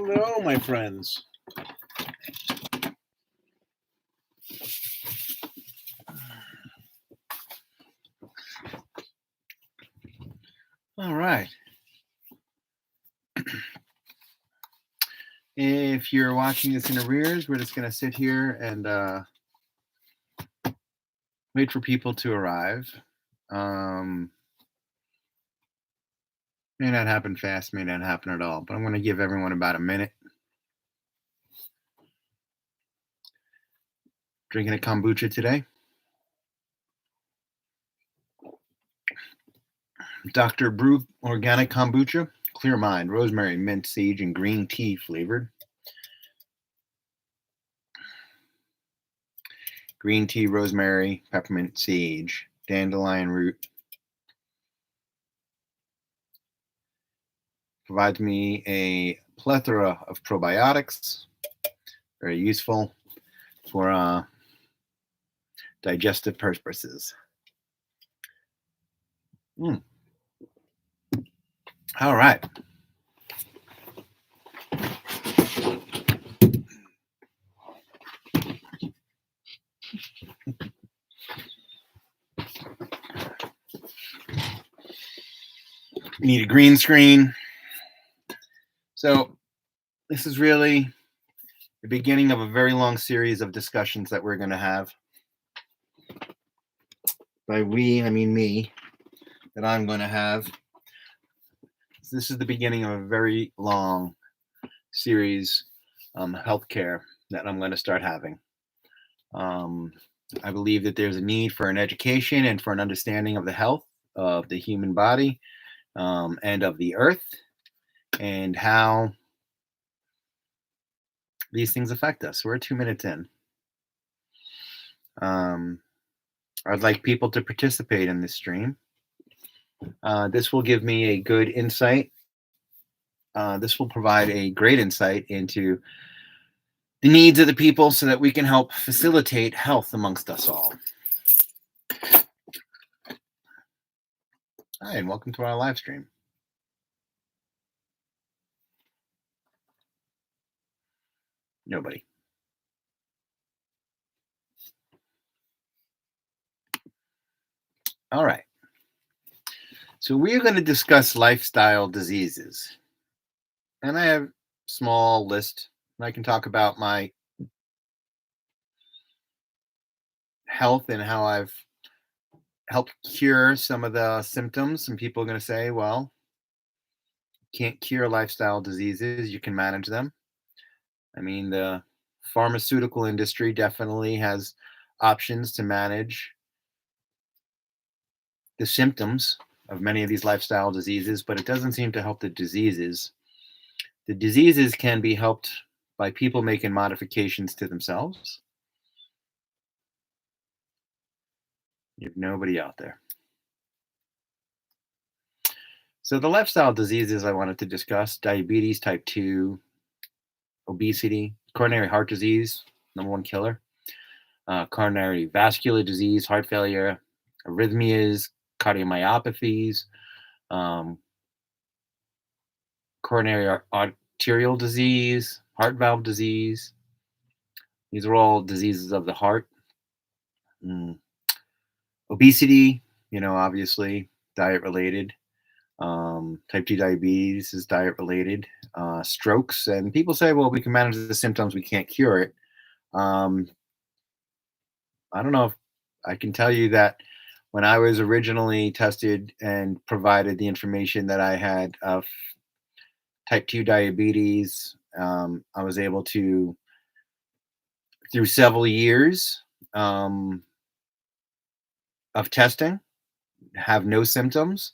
Hello, my friends. All right. If you're watching this in arrears, we're just going to sit here and wait for people to arrive. May not happen fast, may not happen at all, but I'm going to give everyone about a minute. Drinking a kombucha today. Dr. Brew Organic Kombucha, Clear Mind, rosemary, mint, sage, and green tea flavored. Green tea, rosemary, peppermint, sage, dandelion root. Provides me a plethora of probiotics. Very useful for digestive purposes. All right. Need a green screen. So this is really the beginning of a very long series of discussions that we're going to have. By we, I mean me, that I'm going to have. This is the beginning of a very long series healthcare that I'm going to start having. I believe that there's a need for an education and for an understanding of the health of the human body and of the earth and how these things affect us. We're 2 minutes in. I'd like people to participate in this stream. This will give me a good insight. This will provide a great insight into the needs of the people so that we can help facilitate health amongst us all. Hi, and welcome to our live stream. Nobody. All right. So we're going to discuss lifestyle diseases. And I have a small list. I can talk about my health and how I've helped cure some of the symptoms. And people are going to say, well, you can't cure lifestyle diseases. You can manage them. I mean, the pharmaceutical industry definitely has options to manage the symptoms of many of these lifestyle diseases, but it doesn't seem to help the diseases. The diseases can be helped by people making modifications to themselves. You have nobody out there. So the lifestyle diseases I wanted to discuss: diabetes type 2, obesity, coronary heart disease, #1 killer, coronary vascular disease, heart failure, arrhythmias, cardiomyopathies, coronary arterial disease, heart valve disease. These are all diseases of the heart. Obesity, obviously diet related. Type 2 diabetes is diet related. Strokes, and people say, well, we can manage the symptoms, we can't cure it. I don't know if I can tell you that when I was originally tested and provided the information that I had of type 2 diabetes, I was able to, through several years of testing, have no symptoms.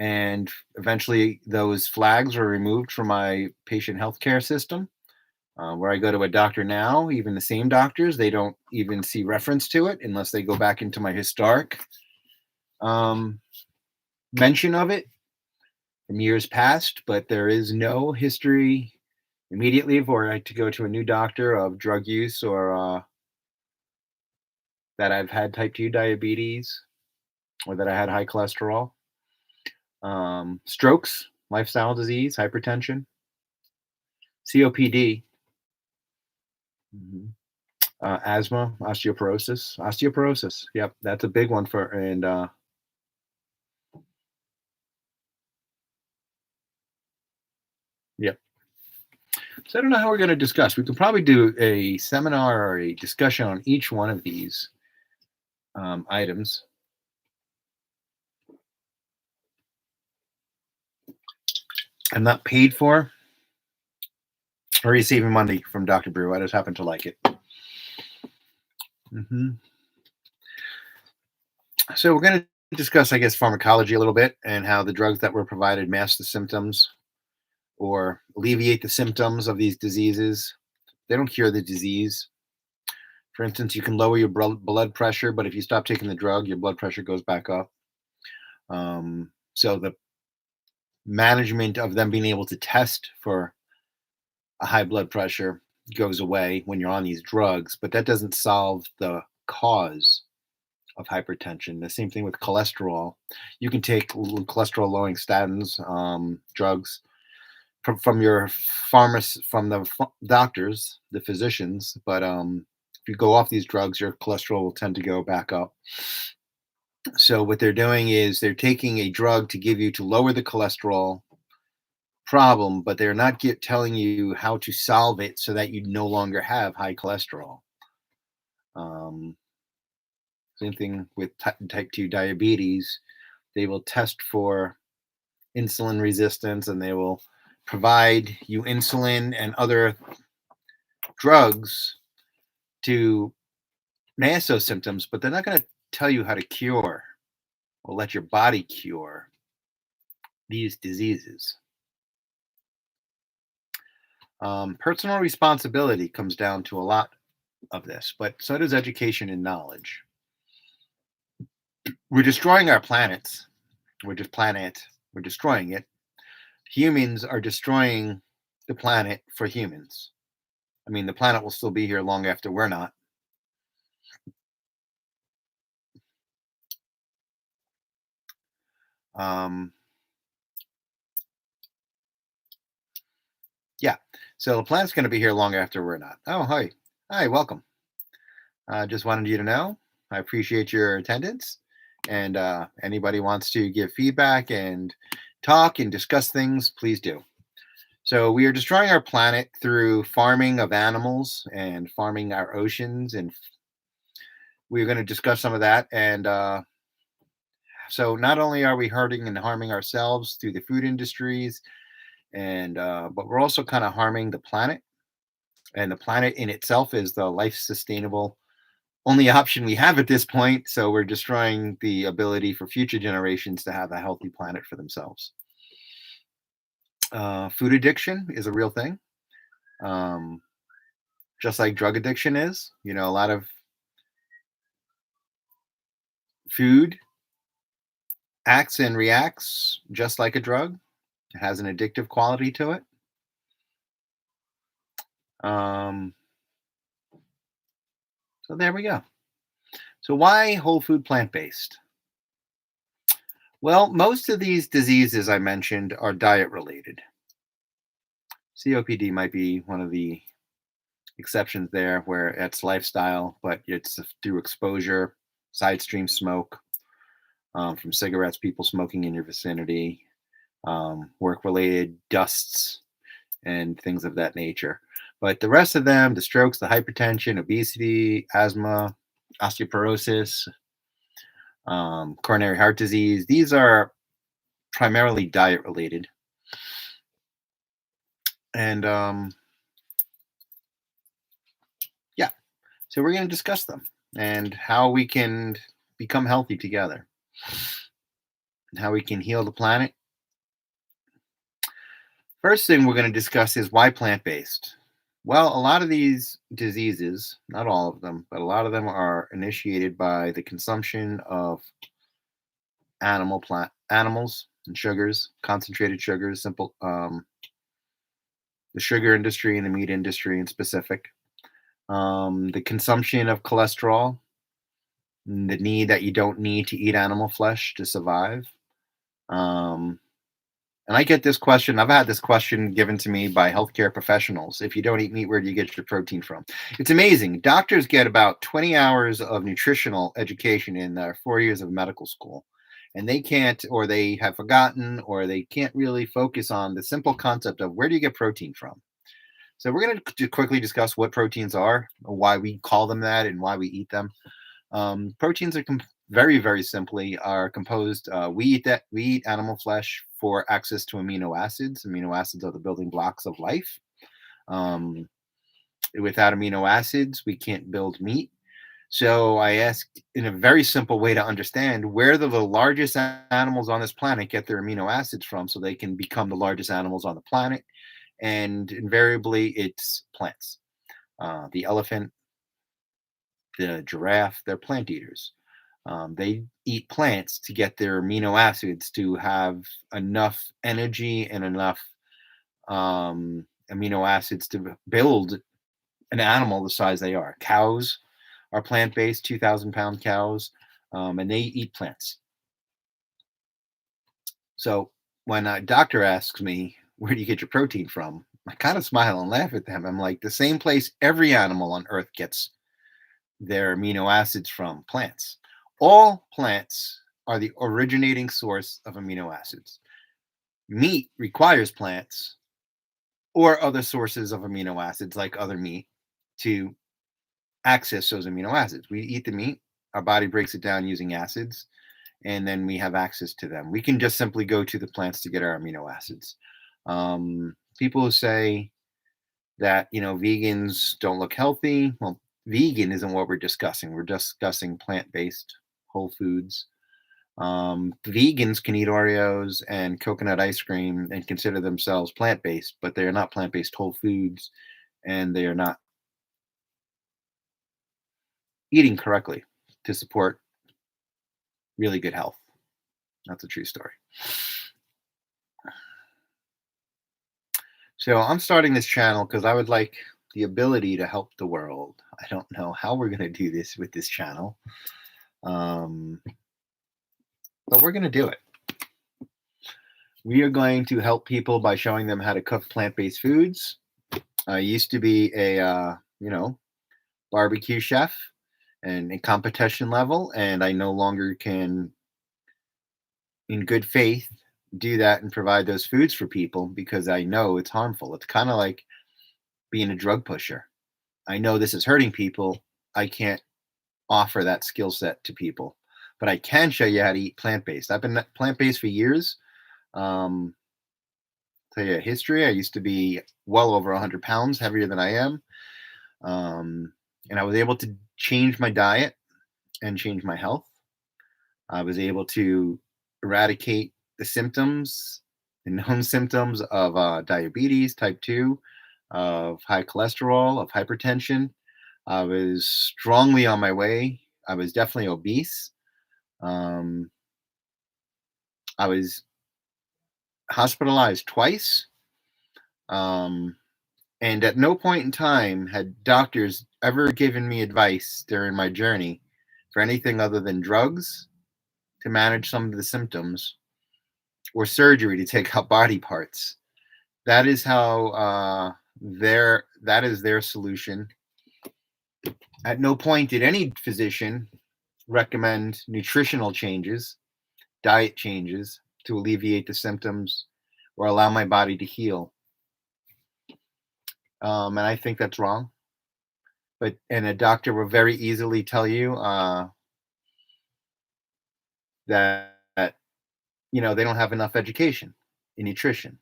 And eventually those flags were removed from my patient healthcare system. Where I go to a doctor now, even the same doctors, they don't even see reference to it unless they go back into my historic mention of it from years past. But there is no history immediately for I to go to a new doctor of drug use or that I've had type 2 diabetes or that I had high cholesterol. Strokes, lifestyle disease, hypertension. COPD, mhm, asthma, osteoporosis. Yep, that's a big one for and yep. So I don't know how we're going to discuss. We could probably do a seminar or a discussion on each one of these items. I'm not paid for or receiving money from Dr. Brew. I just happen to like it. Hmm. So we're going to discuss, I guess, pharmacology a little bit and how the drugs that were provided mask the symptoms or alleviate the symptoms of these diseases. They don't cure the disease. For instance, you can lower your blood pressure, but if you stop taking the drug, your blood pressure goes back up. So the management of them being able to test for a high blood pressure goes away when you're on these drugs, but that doesn't solve the cause of hypertension. The same thing with cholesterol. You can take cholesterol lowering statins, drugs from your pharmacist, from the doctors, the physicians. But if you go off these drugs, your cholesterol will tend to go back up. So what they're doing is they're taking a drug to give you to lower the cholesterol problem, but they're not telling you how to solve it so that you no longer have high cholesterol. Um, Same thing with type 2 diabetes. They will test for insulin resistance and they will provide you insulin and other drugs to mask those symptoms, but they're not going to tell you how to cure or let your body cure these diseases. Personal responsibility comes down to a lot of this, but so does education and knowledge. We're destroying our planets. We're destroying it. Humans are destroying the planet for humans. I mean, the planet will still be here long after we're not. Um, yeah. So the planet's going to be here long after we're not. Oh, hi. Hi, welcome. Just wanted you to know I appreciate your attendance. And anybody wants to give feedback and talk and discuss things, please do. So we are destroying our planet through farming of animals and farming our oceans, and we're going to discuss some of that. And so not only are we hurting and harming ourselves through the food industries, and but we're also kind of harming the planet. And the planet in itself is the life sustainable only option we have at this point. So we're destroying the ability for future generations to have a healthy planet for themselves. Food addiction is a real thing. Um, just like drug addiction is. You know, a lot of food acts and reacts just like a drug. It has an addictive quality to it. Um, so there we go. So why whole food plant based? Well, most of these diseases I mentioned are diet related. COPD might be one of the exceptions there where it's lifestyle, but it's through exposure, side stream smoke, from cigarettes, people smoking in your vicinity, work related dusts, and things of that nature. But the rest of them, the strokes, the hypertension, obesity, asthma, osteoporosis, coronary heart disease, these are primarily diet related. And yeah, so we're going to discuss them and how we can become healthy together and how we can heal the planet. First thing we're going to discuss is why plant based. Well, a lot of these diseases, not all of them, but a lot of them are initiated by the consumption of animals and sugars, concentrated sugars, simple the sugar industry and the meat industry in specific. The consumption of cholesterol, the need that you don't need to eat animal flesh to survive. Um, And I get this question. I've had this question given to me by healthcare professionals. If you don't eat meat, where do you get your protein from? It's amazing. Doctors get about 20 hours of nutritional education in their 4 years of medical school. And they can't, or they have forgotten, or they can't really focus on the simple concept of where do you get protein from? So, we're going to quickly discuss what proteins are, why we call them that, and why we eat them. Proteins are very, very simply are composed. We eat animal flesh for access to amino acids. Amino acids are the building blocks of life. Um, Without amino acids, we can't build meat. So I asked in a very simple way to understand where the largest animals on this planet get their amino acids from, so they can become the largest animals on the planet. And invariably, it's plants. The elephant, the giraffe, they're plant eaters. They eat plants to get their amino acids to have enough energy and enough amino acids to build an animal the size they are. Cows are plant based, 2,000-pound cows, and they eat plants. So when a doctor asks me, where do you get your protein from? I kind of smile and laugh at them. I'm like, the same place every animal on earth gets their amino acids from: plants. All plants are the originating source of amino acids. Meat requires plants or other sources of amino acids like other meat to access those amino acids. We eat the meat, our body breaks it down using acids, and then we have access to them. We can just simply go to the plants to get our amino acids. People who say that, vegans don't look healthy. Well, vegan isn't what we're discussing. We're discussing plant-based whole foods. Vegans can eat Oreos and coconut ice cream and consider themselves plant-based, but they are not plant-based whole foods, and they are not eating correctly to support really good health. That's a true story. So I'm starting this channel because I would like the ability to help the world. I don't know how we're going to do this with this channel, but we're going to do it. We are going to help people by showing them how to cook plant-based foods. I used to be a, barbecue chef and in competition level, and I no longer can, in good faith, do that and provide those foods for people because I know it's harmful. It's kind of like being a drug pusher. I know this is hurting people. I can't offer that skill set to people, but I can show you how to eat plant-based. I've been plant-based for years. Tell you a history. I used to be well over 100 pounds heavier than I am. And I was able to change my diet and change my health. I was able to eradicate the symptoms, the known symptoms of diabetes, type 2, of high cholesterol, of hypertension. I was strongly on my way. I was definitely obese. I was hospitalized twice. And at no point in time had doctors ever given me advice during my journey for anything other than drugs to manage some of the symptoms or surgery to take out body parts. That is how that is their solution. At no point did any physician recommend nutritional changes, diet changes to alleviate the symptoms or allow my body to heal. And I think that's wrong. And a doctor will very easily tell you that they don't have enough education in nutrition.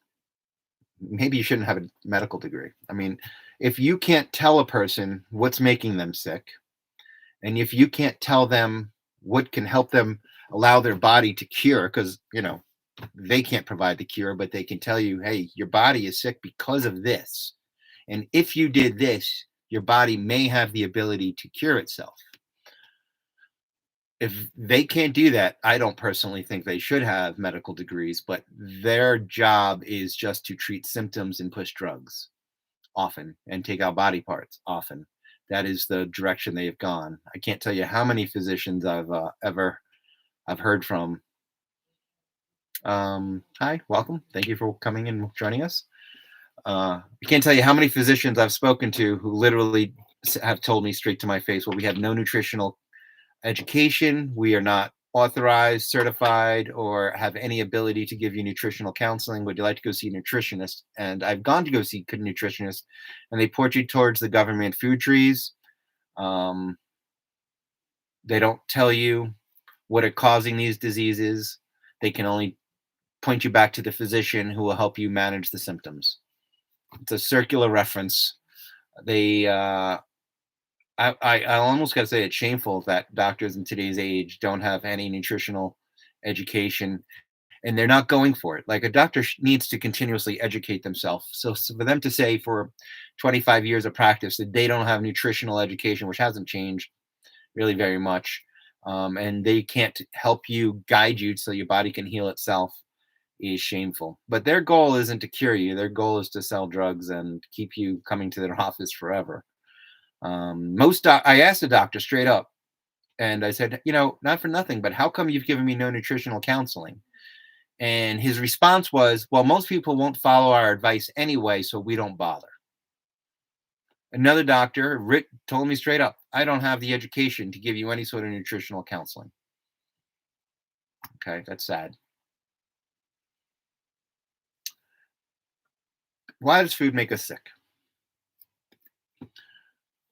Maybe you shouldn't have a medical degree. I mean, if you can't tell a person what's making them sick, and if you can't tell them what can help them allow their body to cure, because they can't provide the cure, but they can tell you, hey, your body is sick because of this. And if you did this, your body may have the ability to cure itself. If they can't do that, I don't personally think they should have medical degrees, but their job is just to treat symptoms and push drugs often and take out body parts often. That is the direction they have gone. I can't tell you how many physicians I've heard from Hi, welcome. Thank you for coming and joining us. I can't tell you how many physicians I've spoken to who literally have told me straight to my face, well, we have no nutritional education. We are not authorized, certified, or have any ability to give you nutritional counseling. Would you like to go see a nutritionist? And I've gone to go see a nutritionist, and they point you towards the government food trees. Um, they don't tell you what are causing these diseases. They can only point you back to the physician who will help you manage the symptoms. It's a circular reference. They, I almost got to say it's shameful that doctors in today's age don't have any nutritional education, and they're not going for it. Like a doctor needs to continuously educate themselves. So for them to say for 25 years of practice that they don't have nutritional education, which hasn't changed really very much, and they can't help you, guide you so your body can heal itself, is shameful. But their goal isn't to cure you. Their goal is to sell drugs and keep you coming to their office forever. I asked the doctor straight up, and I said, not for nothing, but how come you've given me no nutritional counseling? And his response was, well, most people won't follow our advice anyway, so we don't bother. Another doctor, Rick, told me straight up, I don't have the education to give you any sort of nutritional counseling. Okay, that's sad. Why does food make us sick?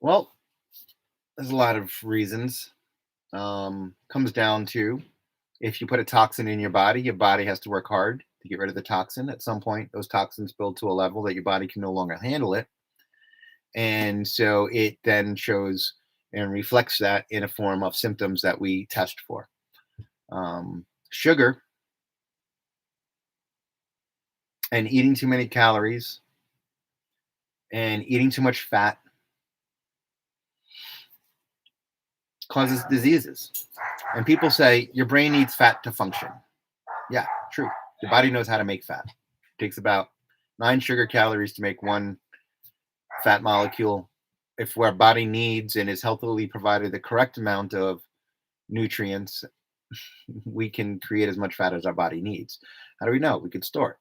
Well, there's a lot of reasons. Comes down to if you put a toxin in your body has to work hard to get rid of the toxin. At some point, those toxins build to a level that your body can no longer handle it. And so it then shows and reflects that in a form of symptoms that we test for. Sugar and eating too many calories and eating too much fat causes diseases. And people say your brain needs fat to function. Yeah, true. Your body knows how to make fat. It takes about 9 sugar calories to make one fat molecule. If our body needs and is healthily provided the correct amount of nutrients, we can create as much fat as our body needs. How do we know? We can store it.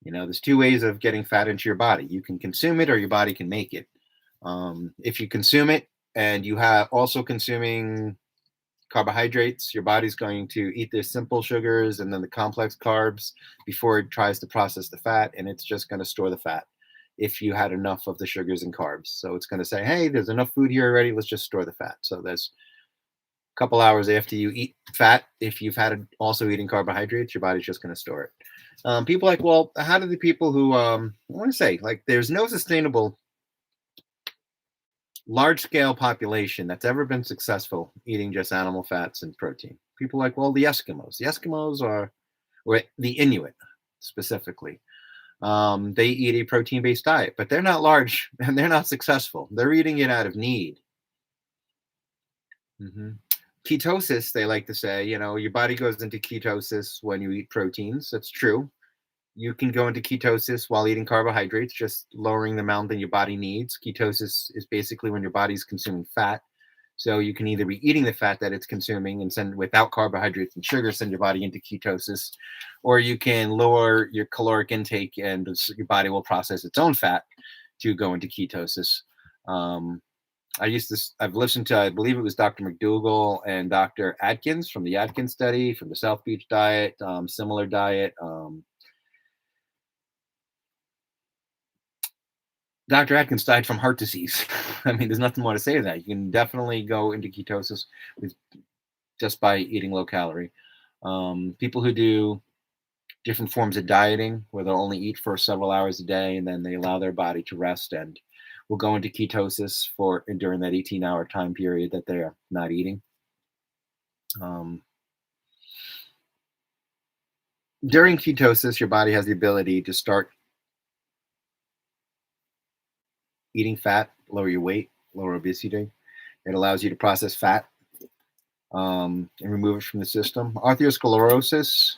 There's 2 ways of getting fat into your body. You can consume it or your body can make it. If you consume it and you have also consuming carbohydrates, your body's going to eat the simple sugars and then the complex carbs before it tries to process the fat, and it's just going to store the fat if you had enough of the sugars and carbs. So it's going to say, hey, there's enough food here already, let's just store the fat. So there's a couple hours after you eat fat, if you've had also eating carbohydrates, your body's just going to store it. People are like, well, how do the people who I want to say, like, there's no sustainable large scale population that's ever been successful eating just animal fats and protein. People are like, well, the Eskimos. The Eskimos are, or the Inuit specifically. They eat a protein based diet, but they're not large and they're not successful. They're eating it out of need. Mm-hmm. Ketosis, they like to say, your body goes into ketosis when you eat proteins. That's true. You can go into ketosis while eating carbohydrates, just lowering the amount that your body needs. Ketosis is basically when your body's consuming fat. So you can either be eating the fat that it's consuming and send without carbohydrates and sugar, send your body into ketosis, or you can lower your caloric intake and your body will process its own fat to go into ketosis. I've listened to, I believe it was Dr. McDougall and Dr. Atkins from the Atkins study, from the South Beach diet, similar diet. Dr. Atkins died from heart disease. I mean, there's nothing more to say to that. You can definitely go into ketosis just by eating low calorie. People who do different forms of dieting, where they'll only eat for several hours a day and then they allow their body to rest and will go into ketosis during that 18-hour time period that they're not eating. During ketosis, your body has the ability to start eating fat, lower your weight, lower obesity. It allows you to process fat and remove it from the system. Arteriosclerosis,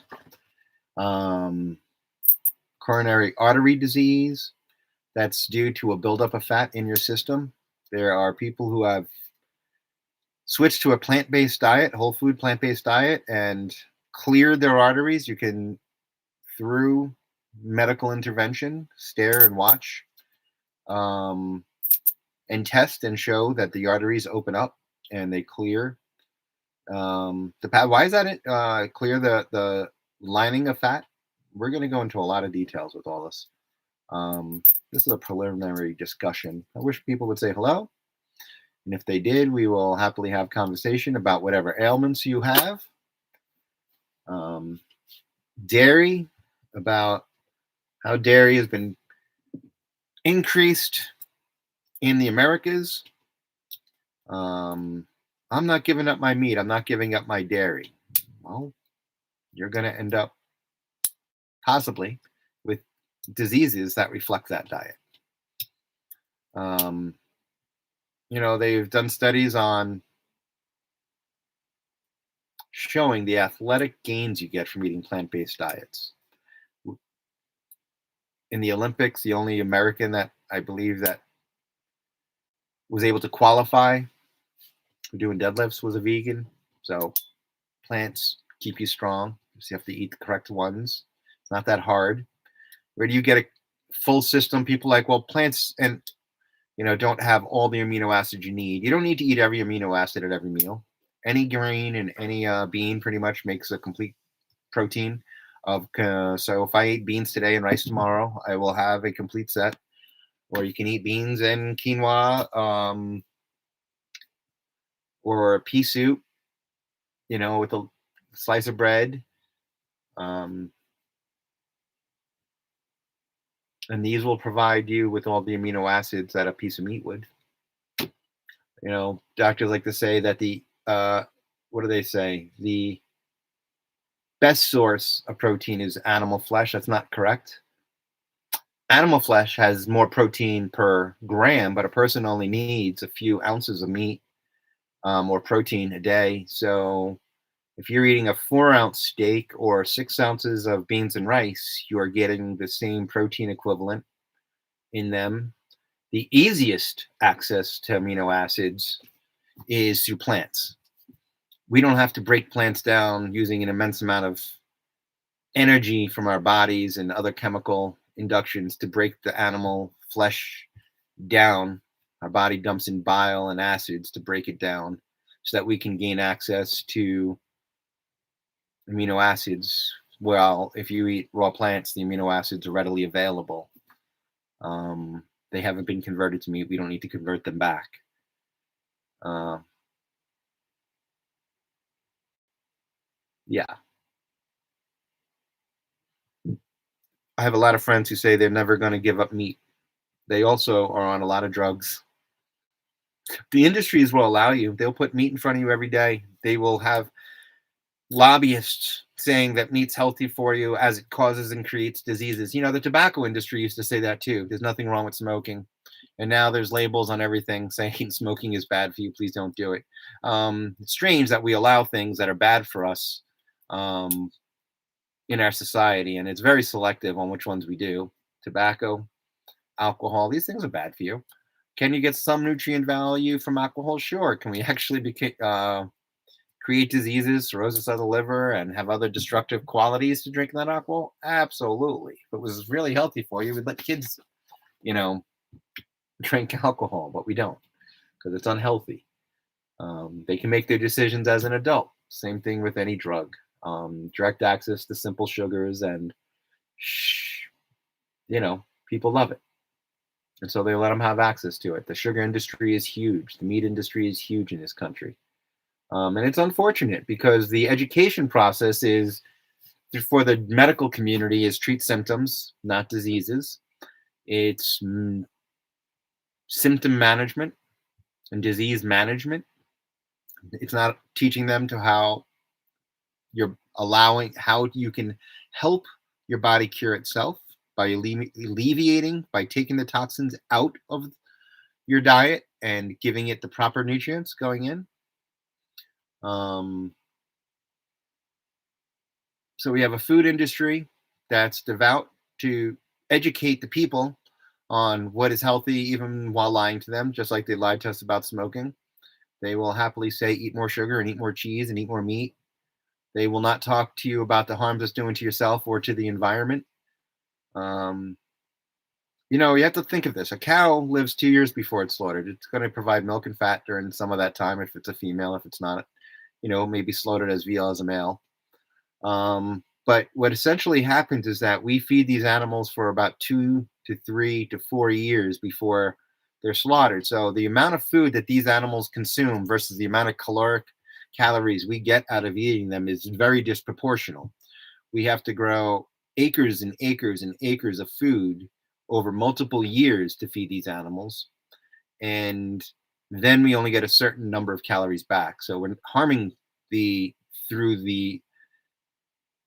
coronary artery disease, that's due to a buildup of fat in your system. There are people who have switched to a plant-based diet, whole food plant-based diet, and clear their arteries. You can, through medical intervention, stare and watch, um, and test and show that the arteries open up and they clear the pad. Why is that? Clear the lining of fat. We're going to go into a lot of details with all this. This is a preliminary discussion. I wish people would say hello. And if they did, we will happily have conversation about whatever ailments you have. Dairy, about how dairy has been increased in the Americas. I'm not giving up my meat. I'm not giving up my dairy. Well, you're going to end up possibly with diseases that reflect that diet. They've done studies on showing the athletic gains you get from eating plant-based diets. In the Olympics, the only American that I believe that was able to qualify for doing deadlifts was a vegan. So plants keep you strong. So you have to eat the correct ones. It's not that hard. Where do you get a full system? People like, well, plants and don't have all the amino acids you need. You don't need to eat every amino acid at every meal. Any grain and any bean pretty much makes a complete protein of. So if I eat beans today and rice tomorrow, I will have a complete set. Or you can eat beans and quinoa, or a pea soup, with a slice of bread. And these will provide you with all the amino acids that a piece of meat would. Doctors like to say that what do they say? The best source of protein is animal flesh. That's not correct. Animal flesh has more protein per gram, but a person only needs a few ounces of meat or protein a day. So if you're eating a 4-ounce steak or 6 ounces of beans and rice, you are getting the same protein equivalent in them. The easiest access to amino acids is through plants. We don't have to break plants down using an immense amount of energy from our bodies and other chemical inductions to break the animal flesh down. Our body dumps in bile and acids to break it down so that we can gain access to amino acids. Well, if you eat raw plants, the amino acids are readily available. They haven't been converted to meat. We don't need to convert them back. Yeah. I have a lot of friends who say they're never going to give up meat. They also are on a lot of drugs. The industries will allow you. They'll put meat in front of you every day. They will have lobbyists saying that meat's healthy for you as it causes and creates diseases. The tobacco industry used to say that too. There's nothing wrong with smoking. And now there's labels on everything saying smoking is bad for you. Please don't do it. It's strange that we allow things that are bad for us in our society. And it's very selective on which ones we do. Tobacco, alcohol, these things are bad for you. Can you get some nutrient value from alcohol? Sure. Can we actually create diseases, cirrhosis of the liver, and have other destructive qualities to drinking that alcohol? Absolutely. If it was really healthy for you, we'd let kids, drink alcohol, but we don't because it's unhealthy. They can make their decisions as an adult. Same thing with any drug. Direct access to simple sugars, and people love it. And so they let them have access to it. The sugar industry is huge. The meat industry is huge in this country. And it's unfortunate because the education process is for the medical community is treat symptoms, not diseases. It's symptom management and disease management. It's not teaching them to how you can help your body cure itself by alleviating, by taking the toxins out of your diet and giving it the proper nutrients going in. So we have a food industry that's devout to educate the people on what is healthy, even while lying to them, just like they lied to us about smoking. They will happily say, eat more sugar and eat more cheese and eat more meat. They will not talk to you about the harms it's doing to yourself or to the environment. Um, you have to think of this. A cow lives 2 years before it's slaughtered. It's going to provide milk and fat during some of that time if it's a female. If it's not, maybe slaughtered as veal as a male. But what essentially happens is that we feed these animals for about 2 to 3 to 4 years before they're slaughtered. So the amount of food that these animals consume versus the amount of caloric calories we get out of eating them is very disproportional. We have to grow acres and acres and acres of food over multiple years to feed these animals. And then we only get a certain number of calories back. So we're harming through the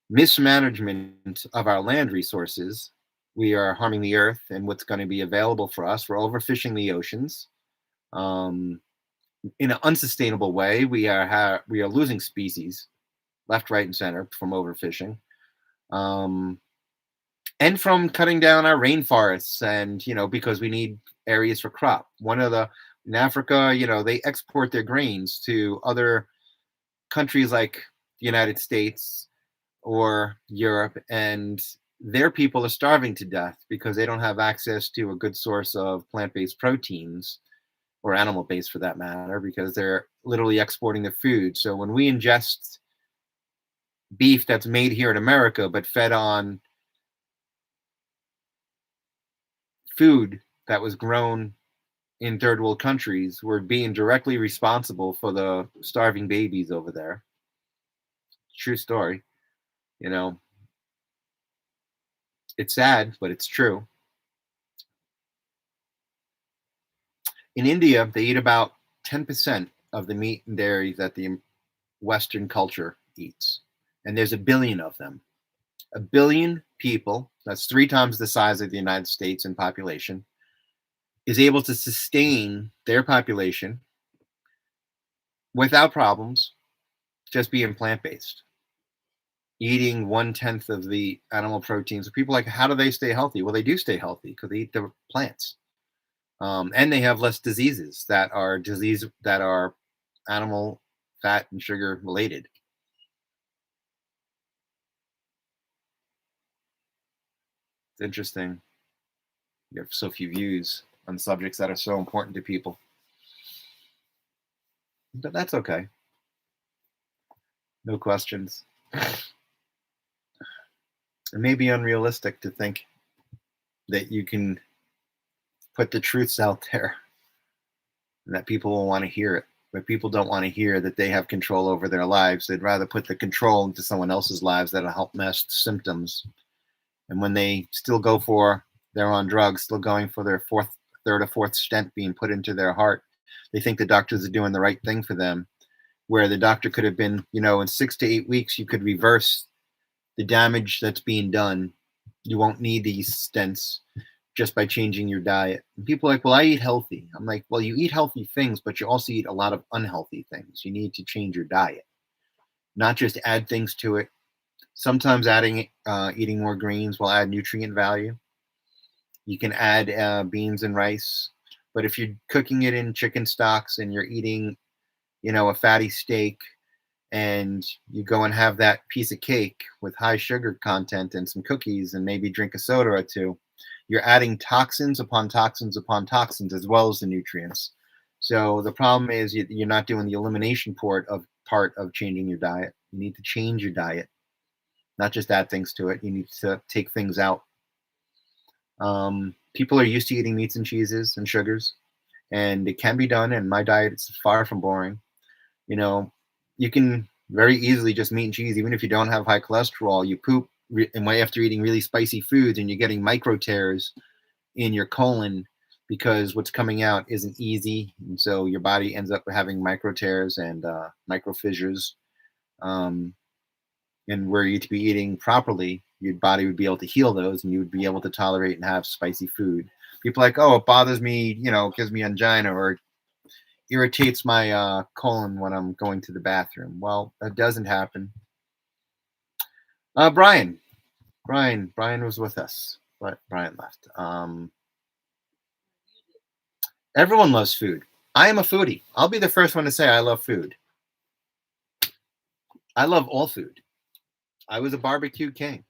mismanagement of our land resources, we are harming the earth and what's going to be available for us. We're overfishing the oceans um, in an unsustainable way. We are losing species left, right, and center from overfishing, um, and from cutting down our rainforests. And because we need areas for crop. One of the In Africa, they export their grains to other countries like the United States or Europe, and their people are starving to death because they don't have access to a good source of plant-based proteins or animal-based for that matter, because they're literally exporting the food. So when we ingest beef that's made here in America but fed on food that was grown in third world countries, we're being directly responsible for the starving babies over there. True story. You know, it's sad, but it's true. In India, they eat about 10% of the meat and dairy that the Western culture eats. And there's a billion of them. A billion people, that's 3 times the size of the United States in population, is able to sustain their population without problems, just being plant based, eating 1/10 of the animal proteins. People are like, how do they stay healthy? Well, they do stay healthy because they eat the plants. And they have less diseases that are animal fat and sugar related. It's interesting. You have so few views on subjects that are so important to people, but that's okay. No questions. It may be unrealistic to think that you can put the truths out there and that people will want to hear it. But people don't want to hear that they have control over their lives. They'd rather put the control into someone else's lives that'll help mask symptoms. And when they still go for, they're on drugs, still going for their third or fourth stent being put into their heart, they think the doctors are doing the right thing for them. Where the doctor could have been, in 6 to 8 weeks, you could reverse the damage that's being done. You won't need these stents just by changing your diet. And people are like, well, I eat healthy. I'm like, well, you eat healthy things, but you also eat a lot of unhealthy things. You need to change your diet, not just add things to it. Sometimes eating more greens will add nutrient value. You can add beans and rice, but if you're cooking it in chicken stocks and you're eating, a fatty steak, and you go and have that piece of cake with high sugar content and some cookies and maybe drink a soda or two, you're adding toxins upon toxins upon toxins as well as the nutrients. So the problem is you're not doing the elimination part of changing your diet. You need to change your diet, not just add things to it. You need to take things out. People are used to eating meats and cheeses and sugars, and it can be done. And my diet is far from boring. You can very easily just meat and cheese, even if you don't have high cholesterol. You poop and after eating really spicy foods, and you're getting micro tears in your colon because what's coming out isn't easy, and so your body ends up having micro tears and micro fissures. And were you to be eating properly, your body would be able to heal those, and you would be able to tolerate and have spicy food. People are like, oh, it bothers me, gives me angina, or irritates my colon when I'm going to the bathroom. Well, that doesn't happen. Brian was with us, but Brian left. Everyone loves food. I am a foodie. I'll be the first one to say I love food. I love all food. I was a barbecue king.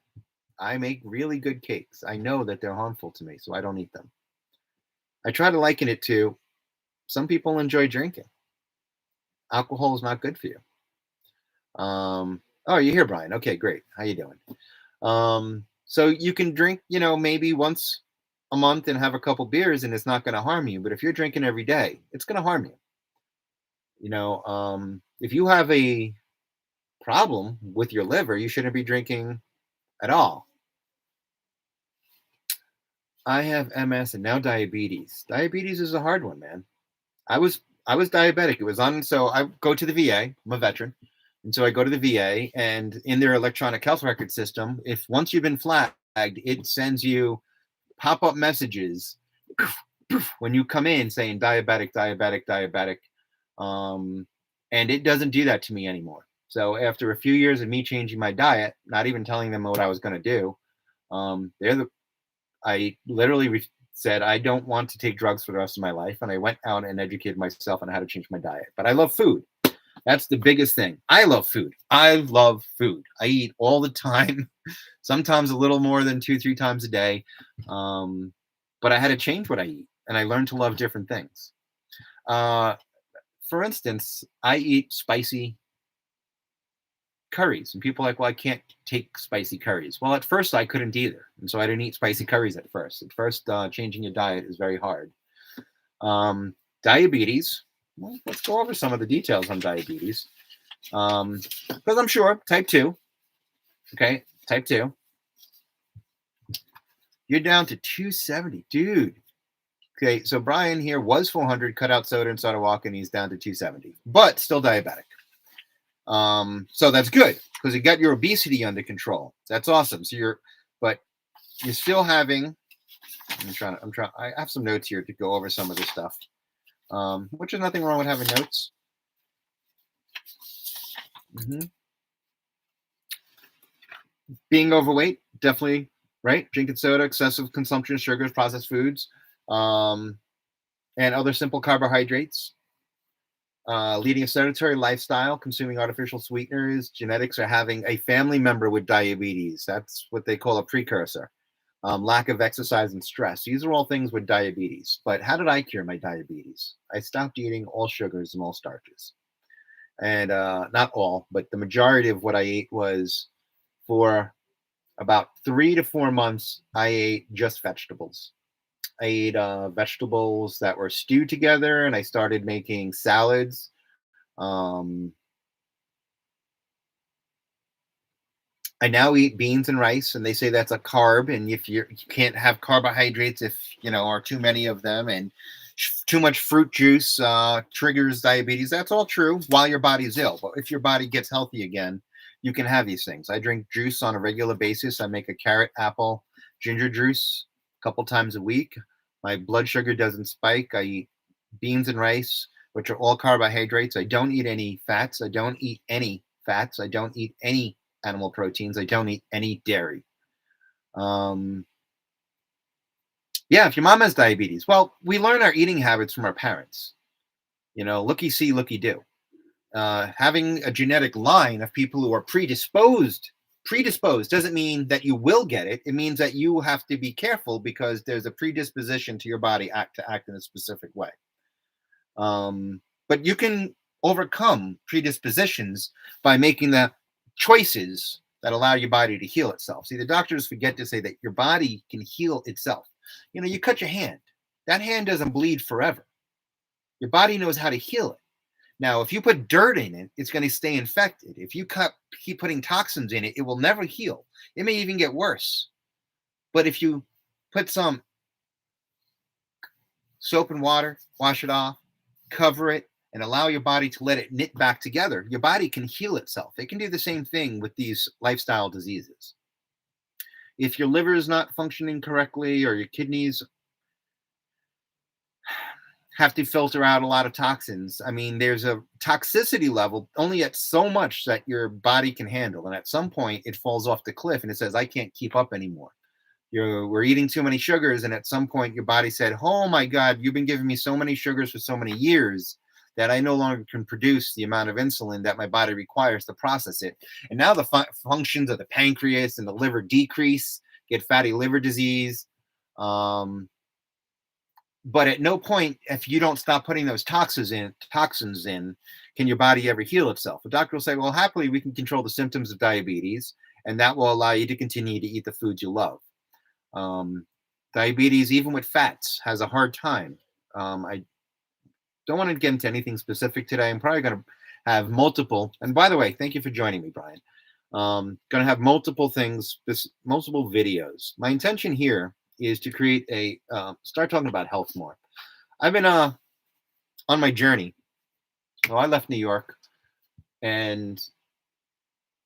I make really good cakes. I know that they're harmful to me, so I don't eat them. I try to liken it to some people enjoy drinking. Alcohol is not good for you. Oh, you're here, Brian. Okay, great. How you doing? So you can drink, maybe once a month and have a couple beers, and it's not going to harm you. But if you're drinking every day, it's going to harm you. If you have a problem with your liver, you shouldn't be drinking at all. I have MS and now diabetes. Diabetes is a hard one, man. I was diabetic. It was on, so I go to the VA. I'm a veteran. And so I go to the VA, and in their electronic health record system, if once you've been flagged, it sends you pop-up messages when you come in saying diabetic, diabetic, diabetic. And it doesn't do that to me anymore. So after a few years of me changing my diet, not even telling them what I was going to do, I literally said, I don't want to take drugs for the rest of my life. And I went out and educated myself on how to change my diet. But I love food. That's the biggest thing. I love food. I love food. I eat all the time, sometimes a little more than 2-3 times a day. But I had to change what I eat, and I learned to love different things. For instance, I eat spicy curries, and people are like, well, I can't take spicy curries. Well, at first I couldn't either, and so I didn't eat spicy curries at first. Changing your diet is very hard. Diabetes. Well, let's go over some of the details on diabetes, because I'm sure type 2. Okay, type 2. You're down to 270, dude. Okay, so Brian here was 400, cut out soda and started walking. He's down to 270, but still diabetic. So that's good because you got your obesity under control. That's awesome. But you're still having. I have some notes here to go over some of this stuff, which is nothing wrong with having notes. Being overweight, definitely, right? Drinking soda, excessive consumption of sugars, processed foods, and other simple carbohydrates. Leading a sedentary lifestyle, consuming artificial sweeteners, genetics, or having a family member with diabetes. That's what they call a precursor. Lack of exercise and stress. These are all things with diabetes. But how did I cure my diabetes? I stopped eating all sugars and all starches. And not all, but the majority of what I ate was, for about 3 to 4 months, I ate just vegetables. I ate vegetables that were stewed together, and I started making salads. I now eat beans and rice, and they say that's a carb. And if you can't have carbohydrates, if are too many of them, and too much fruit juice triggers diabetes. That's all true while your body's ill. But if your body gets healthy again, you can have these things. I drink juice on a regular basis. I make a carrot, apple, ginger juice a couple times a week. My blood sugar doesn't spike. I eat beans and rice, which are all carbohydrates. I don't eat any fats. I don't eat any fats. I don't eat any animal proteins. I don't eat any dairy. If your mom has diabetes, well, we learn our eating habits from our parents. Looky see, looky do. Having a genetic line of people who are predisposed doesn't mean that you will get it. It means that you have to be careful because there's a predisposition to your body to act in a specific way. But you can overcome predispositions by making the choices that allow your body to heal itself. See, the doctors forget to say that your body can heal itself. You cut your hand. That hand doesn't bleed forever. Your body knows how to heal it. Now, if you put dirt in it, it's going to stay infected. If you keep putting toxins in it, it will never heal. It may even get worse. But if you put some soap and water, wash it off, cover it, and allow your body to let it knit back together, your body can heal itself. It can do the same thing with these lifestyle diseases. If your liver is not functioning correctly, or your kidneys have to filter out a lot of toxins, there's a toxicity level only at so much that your body can handle. And at some point, it falls off the cliff and it says, I can't keep up anymore. We're eating too many sugars. And at some point, your body said, oh my God, you've been giving me so many sugars for so many years that I no longer can produce the amount of insulin that my body requires to process it. And now the functions of the pancreas and the liver decrease, get fatty liver disease. Um, but at no point, if you don't stop putting those toxins in, can your body ever heal itself? A doctor will say, well, happily, we can control the symptoms of diabetes, and that will allow you to continue to eat the foods you love. Um, Diabetes, even with fats, has a hard time. I don't want to get into anything specific today. I'm probably going to have multiple. And by the way, thank you for joining me, Brian. Going to have multiple things, multiple videos. My intention here is to create start talking about health more. I've been on my journey. Well, I left New York and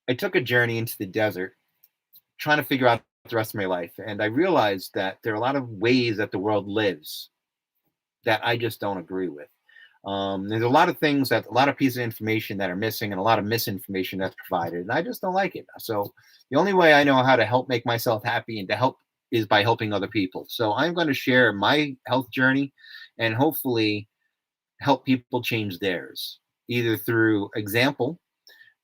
I took a journey into the desert, trying to figure out the rest of my life. And I realized that there are a lot of ways that the world lives that I just don't agree with. There's a lot of things a lot of pieces of information that are missing and a lot of misinformation that's provided. And I just don't like it. So the only way I know how to help make myself happy and to help is by helping other people. So I'm going to share my health journey and hopefully help people change theirs, either through example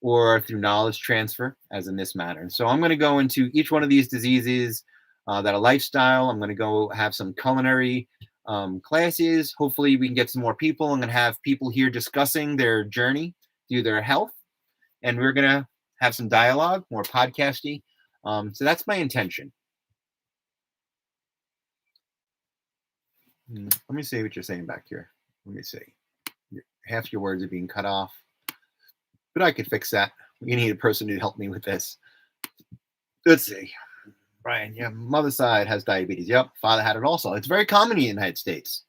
or through knowledge transfer, as in this matter. So I'm going to go into each one of these diseases, that a lifestyle. I'm going to go have some culinary classes. Hopefully we can get some more people. I'm going to have people here discussing their journey through their health, and we're going to have some dialogue, more podcasty. So that's my intention. Let me see what you're saying back here. Let me see. Half your words are being cut off, but I could fix that. We need a person to help me with this. Let's see. Brian, yeah, mother's side has diabetes. Yep, father had it also. It's very common in the United States.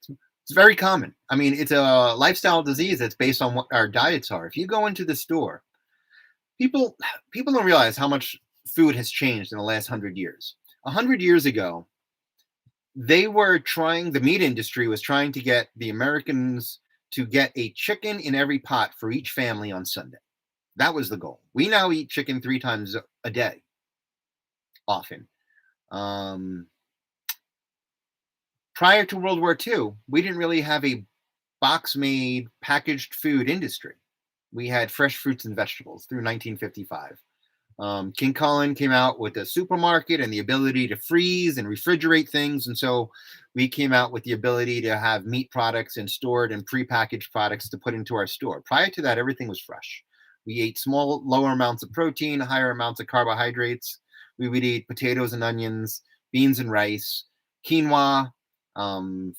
It's very common. I mean, it's a lifestyle disease that's based on what our diets are. If you go into the store, people don't realize how much food has changed in the last 100 years. 100 years ago, the meat industry was trying to get the Americans to get a chicken in every pot for each family on Sunday. That was the goal. We now eat chicken 3 times a day, often. Prior to World War II, we didn't really have a box-made packaged food industry. We had fresh fruits and vegetables through 1955. King Cullen came out with a supermarket and the ability to freeze and refrigerate things. And so we came out with the ability to have meat products and stored and prepackaged products to put into our store. Prior to that, everything was fresh. We ate lower amounts of protein, higher amounts of carbohydrates. We would eat potatoes and onions, beans and rice, quinoa,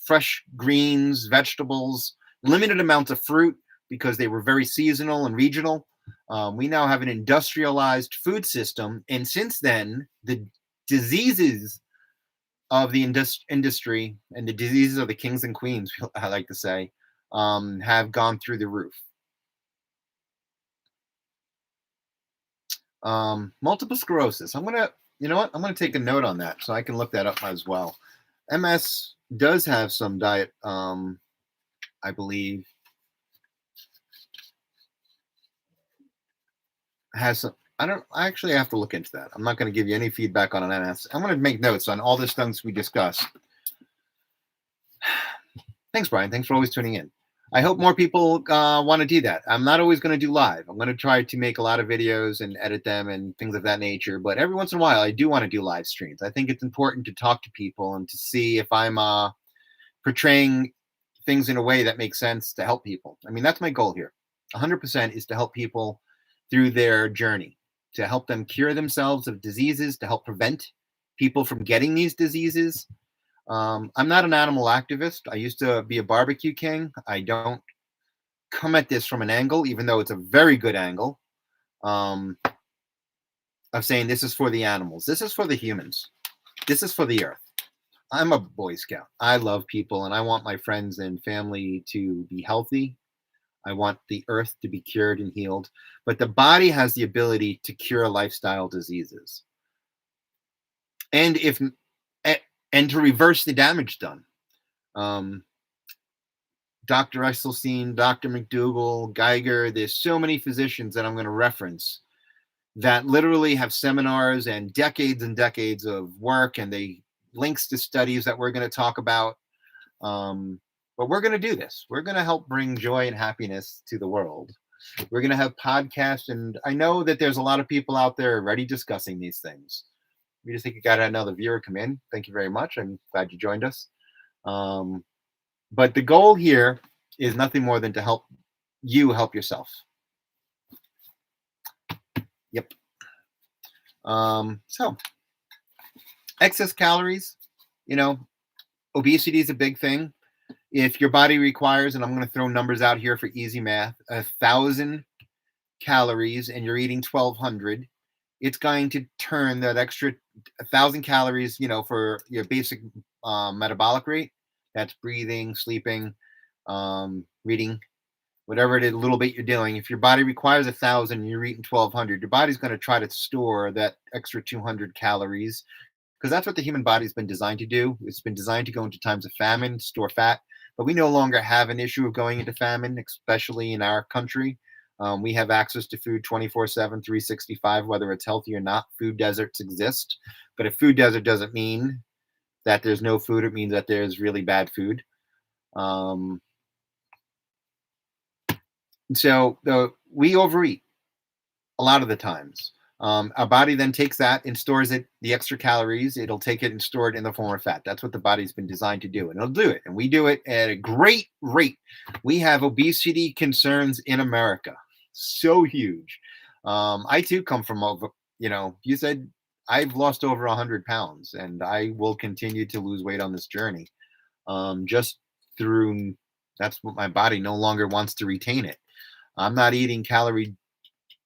fresh greens, vegetables, limited amounts of fruit because they were very seasonal and regional. We now have an industrialized food system. And since then, the diseases of the industry and the diseases of the kings and queens, I like to say, have gone through the roof. Multiple sclerosis. I'm going to take a note on that so I can look that up as well. MS does have some diet, I believe, has some. I actually have to look into that. I'm not going to give you any feedback on an MS. I'm going to make notes on all this things we discussed. Thanks, Brian. Thanks for always tuning in. I hope more people want to do that. I'm not always going to do live. I'm going to try to make a lot of videos and edit them and things of that nature. But every once in a while, I do want to do live streams. I think it's important to talk to people and to see if I'm portraying things in a way that makes sense to help people. I mean, that's my goal here. 100% is to help people through their journey, to help them cure themselves of diseases, to help prevent people from getting these diseases. I'm not an animal activist. I used to be a barbecue king. I don't come at this from an angle, even though it's a very good angle, of saying this is for the animals. This is for the humans. This is for the earth. I'm a Boy Scout. I love people, and I want my friends and family to be healthy. I want the earth to be cured and healed. But the body has the ability to cure lifestyle diseases. And to reverse the damage done. Dr. Esselstyn, Dr. McDougall, Geiger, there's so many physicians that I'm going to reference that literally have seminars and decades of work, and they links to studies that we're going to talk about. But But we're going to do this. We're going to help bring joy and happiness to the world. We're going to have podcasts. And I know that there's a lot of people out there already discussing these things. We just think you got another viewer come in. Thank you very much. I'm glad you joined us. Um, but the goal here is nothing more than to help you help yourself. Yep. So excess calories, you know, obesity is a big thing. If your body requires, and I'm going to throw numbers out here for easy math, 1,000 calories and you're eating 1,200, it's going to turn that extra 1,000 calories, for your basic metabolic rate. That's breathing, sleeping, reading, whatever it is, a little bit you're doing. If your body requires 1,000 and you're eating 1,200, your body's going to try to store that extra 200 calories because that's what the human body's been designed to do. It's been designed to go into times of famine, store fat, but we no longer have an issue of going into famine, especially in our country. We have access to food 24/7, 365, whether it's healthy or not. Food deserts exist, but a food desert doesn't mean that there's no food. It means that there's really bad food. We overeat a lot of the times. Our body then takes that and stores it, the extra calories. It'll take it and store it in the form of fat. That's what the body's been designed to do, and it'll do it. And we do it at a great rate. We have obesity concerns in America. So huge. I too come from over, you said I've lost over 100 pounds and I will continue to lose weight on this journey. Just through, that's what my body no longer wants to retain it. I'm not eating calorie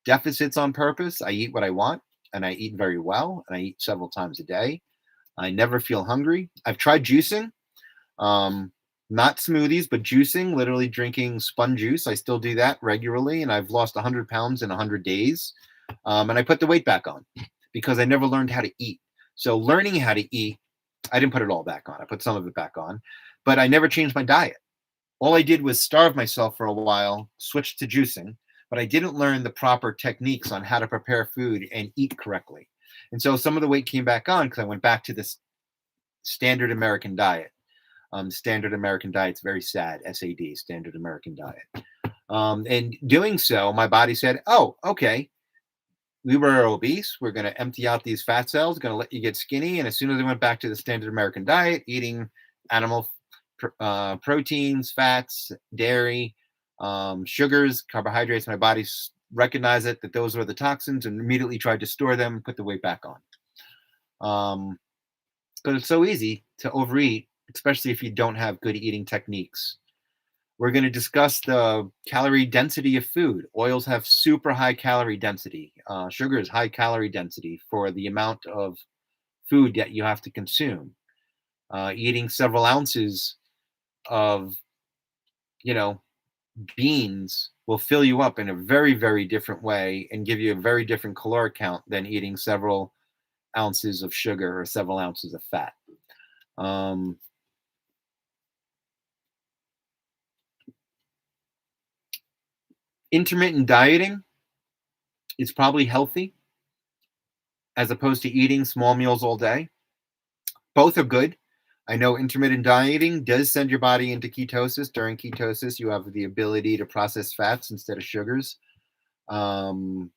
deficits on purpose. I eat what I want and I eat very well and I eat several times a day. I never feel hungry. I've tried juicing, not smoothies, but juicing, literally drinking spun juice. I still do that regularly and I've lost 100 pounds in 100 days. And I put the weight back on because I never learned how to eat. So learning how to eat, I didn't put it all back on. I put some of it back on, but I never changed my diet. All I did was starve myself for a while, switch to juicing, but I didn't learn the proper techniques on how to prepare food and eat correctly. And so some of the weight came back on because I went back to this standard American diet. Standard American diet's very sad, SAD, standard American diet. And doing so, my body said, oh, okay, we were obese. We're going to empty out these fat cells, going to let you get skinny. And as soon as I went back to the standard American diet, eating animal proteins, fats, dairy, sugars, carbohydrates, my body recognized that those were the toxins and immediately tried to store them and put the weight back on. But it's so easy to overeat, especially if you don't have good eating techniques. We're going to discuss the calorie density of food. Oils have super high calorie density. Sugar is high calorie density for the amount of food that you have to consume. Eating several ounces of, beans will fill you up in a very, very different way and give you a very different caloric count than eating several ounces of sugar or several ounces of fat. Intermittent dieting is probably healthy as opposed to eating small meals all day. Both are good. I know intermittent dieting does send your body into ketosis. During ketosis, you have the ability to process fats instead of sugars. And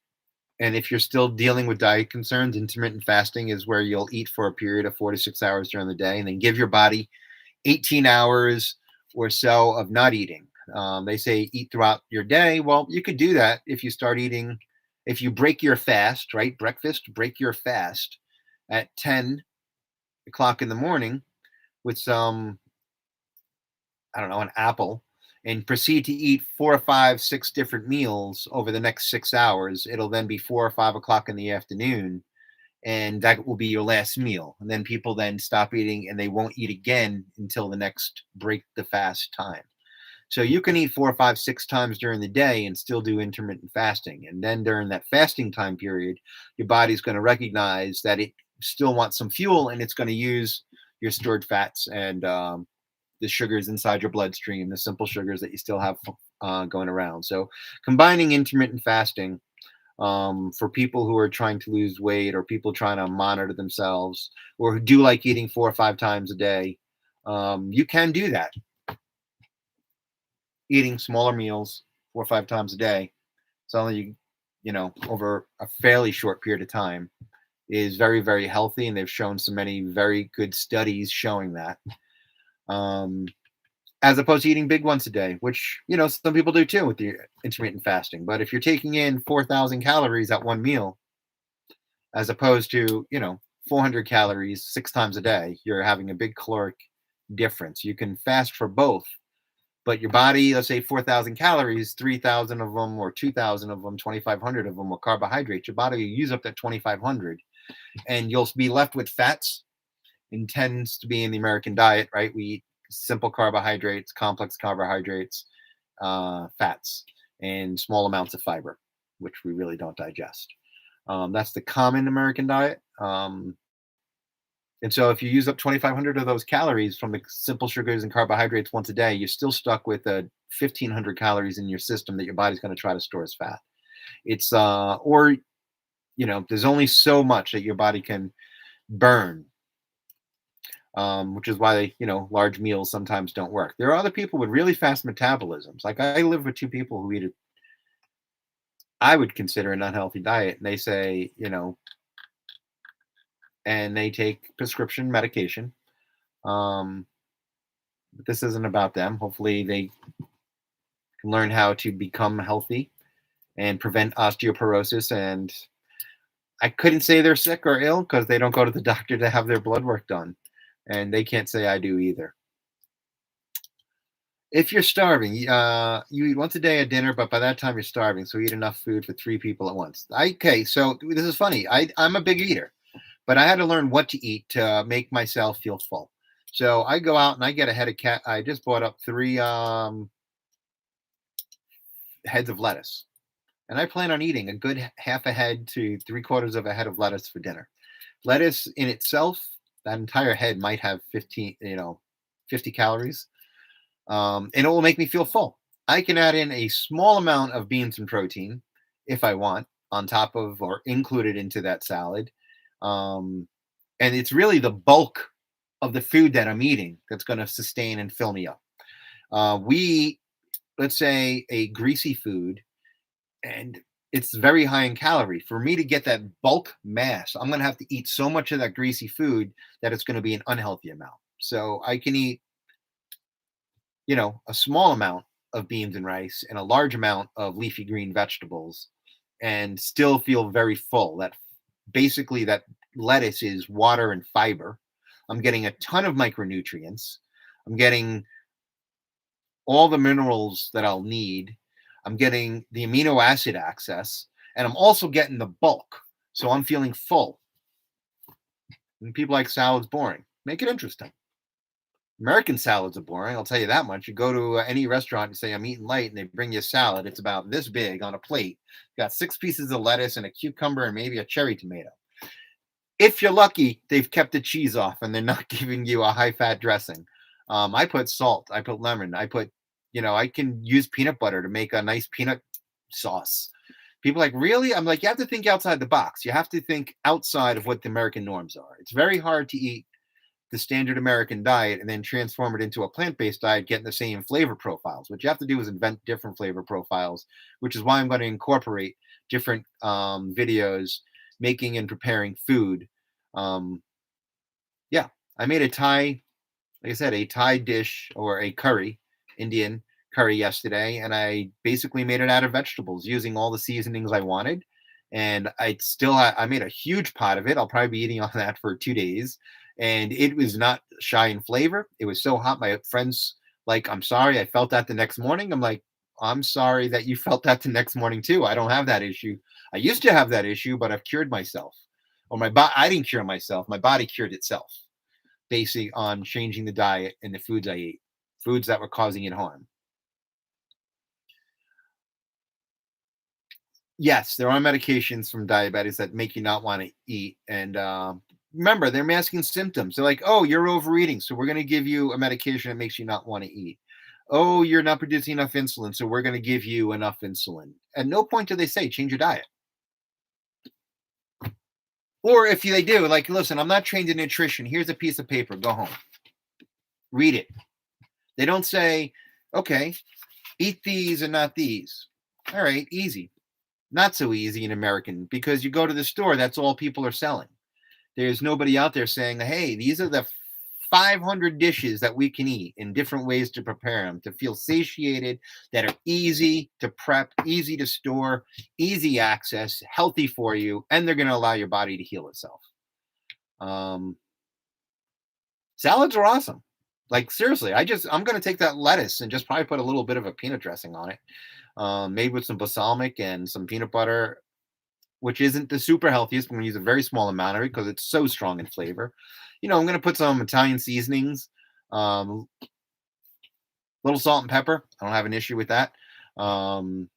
if you're still dealing with diet concerns, intermittent fasting is where you'll eat for a period of 4 to 6 hours during the day and then give your body 18 hours or so of not eating. They say eat throughout your day. Well, you could do that if you start eating, if you break your fast, right? Breakfast, break your fast at 10 o'clock in the morning with some, I don't know, an apple, and proceed to eat 4 or 5, 6 different meals over the next 6 hours. It'll then be 4 or 5 o'clock in the afternoon, and that will be your last meal. And then people then stop eating and they won't eat again until the next break the fast time. So you can eat 4 or 5, 6 times during the day and still do intermittent fasting. And then during that fasting time period, your body's going to recognize that it still wants some fuel and it's going to use your stored fats and the sugars inside your bloodstream, the simple sugars that you still have going around. So combining intermittent fasting for people who are trying to lose weight or people trying to monitor themselves or who do like eating 4 or 5 times a day, you can do that. eating smaller meals 4 or 5 times a day, so only over a fairly short period of time, is very, very healthy, and they've shown so many very good studies showing that. Um, as opposed to eating big ones a day, which some people do too with the intermittent fasting. But if you're taking in 4,000 calories at one meal, as opposed to 400 calories 6 times a day, you're having a big caloric difference. You can fast for both, but your body, let's say 4,000 calories, 3,000 of them or 2,000 of them, 2,500 of them are carbohydrates. Your body will use up that 2,500, and you'll be left with fats. And tends to be in the American diet, right? We eat simple carbohydrates, complex carbohydrates, fats, and small amounts of fiber, which we really don't digest. That's the common American diet. And so if you use up 2,500 of those calories from the simple sugars and carbohydrates once a day, you're still stuck with 1,500 calories in your system that your body's going to try to store as fat. It's or there's only so much that your body can burn, which is why large meals sometimes don't work. There are other people with really fast metabolisms. Like I live with two people who eat I would consider an unhealthy diet, and they say and they take prescription medication. Um, but this isn't about them. Hopefully, they can learn how to become healthy and prevent osteoporosis. And I couldn't say they're sick or ill because they don't go to the doctor to have their blood work done, and they can't say I do either. If you're starving, you eat once a day at dinner, but by that time you're starving, so eat enough food for 3 people at once. Okay, so this is funny. I'm a big eater, but I had to learn what to eat to make myself feel full. So I go out and I get a head of cat. I just bought up 3 heads of lettuce, and I plan on eating a good half a head to 3/4 of a head of lettuce for dinner. Lettuce in itself, that entire head might have 50 calories, and it will make me feel full. I can add in a small amount of beans and protein if I want, on top of or included into that salad. Um, and it's really the bulk of the food that I'm eating that's going to sustain and fill me up. We eat, let's say, a greasy food, and it's very high in calorie. For me to get that bulk mass, I'm going to have to eat so much of that greasy food that it's going to be an unhealthy amount. So I can eat a small amount of beans and rice and a large amount of leafy green vegetables and still feel very full. That basically that lettuce is water and fiber. I'm getting a ton of micronutrients. I'm getting all the minerals that I'll need. I'm getting the amino acid access, and I'm also getting the bulk. So I'm feeling full. And people like salads boring. Make it interesting. American salads are boring, I'll tell you that much. You go to any restaurant and say, I'm eating light, and they bring you a salad. It's about this big on a plate. You got 6 pieces of lettuce and a cucumber and maybe a cherry tomato. If you're lucky, they've kept the cheese off and they're not giving you a high fat dressing. I put salt, I put lemon, I put, I can use peanut butter to make a nice peanut sauce. People are like, really? I'm like, you have to think outside the box. You have to think outside of what the American norms are. It's very hard to eat the standard American diet and then transform it into a plant-based diet, getting the same flavor profiles. What you have to do is invent different flavor profiles, which is why I'm going to incorporate different videos making and preparing food. Yeah, I made a Thai, like I said, a Thai dish or a curry, Indian curry yesterday, and I basically made it out of vegetables using all the seasonings I wanted. And I made a huge pot of it. I'll probably be eating on that for 2 days. And it was not shy in flavor. It was so hot. My friends like, I'm sorry, I felt that the next morning. I'm like, I'm sorry that you felt that the next morning too. I don't have that issue. I used to have that issue, but I've cured myself. Or I didn't cure myself. My body cured itself, basing on changing the diet and the foods I ate, foods that were causing it harm. Yes, there are medications from diabetes that make you not want to eat. And remember, they're masking symptoms. They're like, oh, you're overeating, so we're going to give you a medication that makes you not want to eat. Oh, you're not producing enough insulin, so we're going to give you enough insulin. At no point do they say change your diet. Or if they do, like, listen, I'm not trained in nutrition. Here's a piece of paper. Go home. Read it. They don't say, okay, Eat these and not these. All right, easy. Not so easy in American because you go to the store, that's all people are selling. There's nobody out there saying, hey, these are the 500 dishes that we can eat in different ways to prepare them to feel satiated, that are easy to prep, easy to store, easy access, healthy for you, and they're going to allow your body to heal itself. Um, Salads are awesome. Like seriously, I'm going to take that lettuce and just probably put a little bit of a peanut dressing on it, made with some balsamic and some peanut butter, which isn't the super healthiest. I'm going to use a very small amount of it because it's so strong in flavor. I'm going to put some Italian seasonings, um, little salt and pepper. I don't have an issue with that. Um,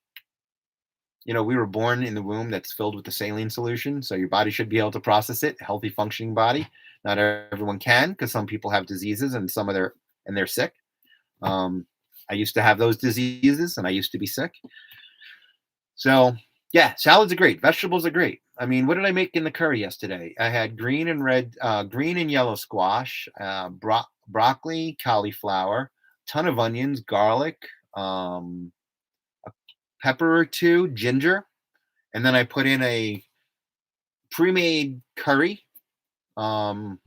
we were born in the womb that's filled with the saline solution, so your body should be able to process it. A healthy, functioning body. Not everyone can because some people have diseases and they're sick. Um, I used to have those diseases and I used to be sick. So yeah, salads are great. Vegetables are great. I mean, what did I make in the curry yesterday? I had green and yellow squash, broccoli, cauliflower, ton of onions, garlic, um, pepper or two, ginger, and then I put in a pre-made curry, um,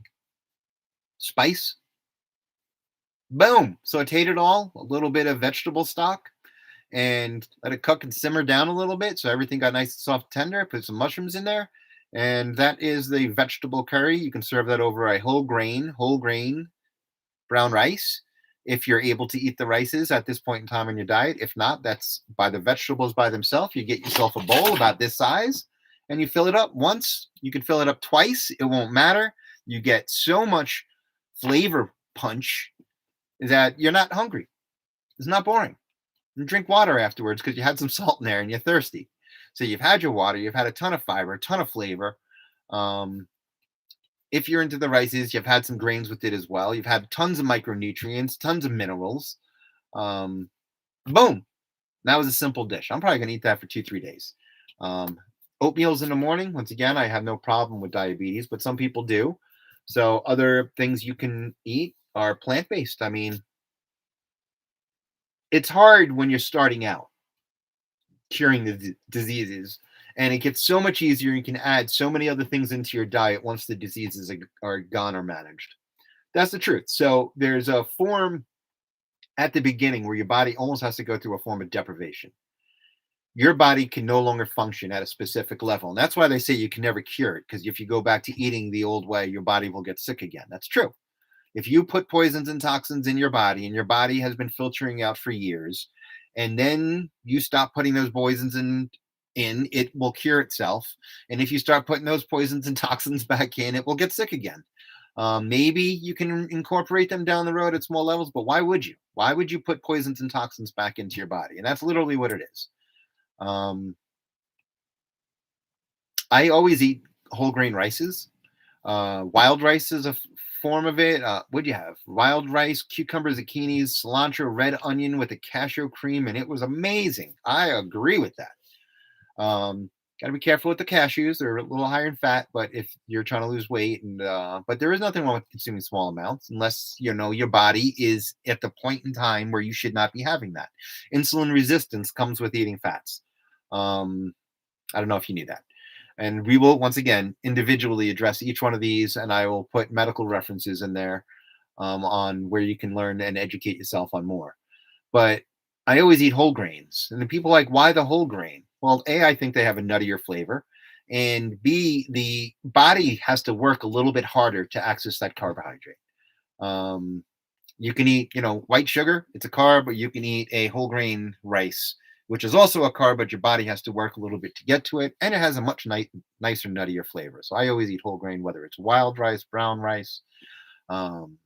spice. Boom! Sauteed it all, a little bit of vegetable stock, and let it cook and simmer down a little bit so everything got nice and soft tender. Put some mushrooms in there, and that is the vegetable curry. You can serve that over a whole grain brown rice if you're able to eat the rices at this point in time in your diet. If not, that's by the vegetables by themselves. You get yourself a bowl about this size and you fill it up once. You can fill it up twice. It won't matter. You get so much flavor punch that you're not hungry. It's not boring. And drink water afterwards because you had some salt in there and you're thirsty. So you've had your water, you've had a ton of fiber, a ton of flavor. Um, if you're into the rices, you've had some grains with it as well. You've had tons of micronutrients, tons of minerals. Um, Boom. That was a simple dish. I'm probably going to eat that for 2, 3 days. Oatmeal's in the morning. Once again, I have no problem with diabetes, but some people do. So other things you can eat are plant-based. I mean, it's hard when you're starting out curing the diseases, and it gets so much easier. You can add so many other things into your diet once the diseases are gone or managed. That's the truth. So there's a form at the beginning where your body almost has to go through a form of deprivation. Your body can no longer function at a specific level. And that's why they say you can never cure it, because if you go back to eating the old way, your body will get sick again. That's true. If you put poisons and toxins in your body and your body has been filtering out for years, and then you stop putting those poisons in, it will cure itself. And if you start putting those poisons and toxins back in, it will get sick again. Maybe you can incorporate them down the road at small levels, but why would you? Why would you put poisons and toxins back into your body? And that's literally what it is. Um, I always eat whole grain rices. Wild rice is a form of it. What do you have? Wild rice, cucumber, zucchinis, cilantro, red onion with a cashew cream, and it was amazing. I agree with that. Got to be careful with the cashews; they're a little higher in fat. But if you're trying to lose weight, and but there is nothing wrong with consuming small amounts, unless your body is at the point in time where you should not be having that. Insulin resistance comes with eating fats. Um, I don't know if you knew that. And we will once again individually address each one of these, and I will put medical references in there on where you can learn and educate yourself on more. But I always eat whole grains, and the people are like, why the whole grain? Well, A, I think they have a nuttier flavor, and B, the body has to work a little bit harder to access that carbohydrate. Um, you can eat, white sugar, it's a carb, but you can eat a whole grain rice, which is also a carb, but your body has to work a little bit to get to it, and it has a much nicer, nuttier flavor. So I always eat whole grain, whether it's wild rice, brown rice. Um,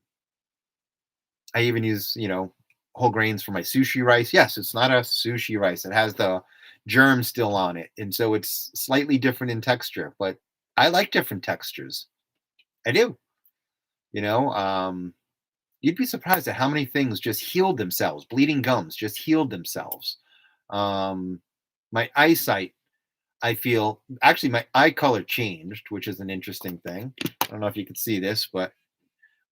I even use, whole grains for my sushi rice. Yes, it's not a sushi rice. It has the germ still on it. And so it's slightly different in texture, but I like different textures. I do. You know, you'd be surprised at how many things just healed themselves. Bleeding gums just healed themselves. Um, my eyesight, I feel actually my eye color changed, which is an interesting thing. I don't know if you can see this, but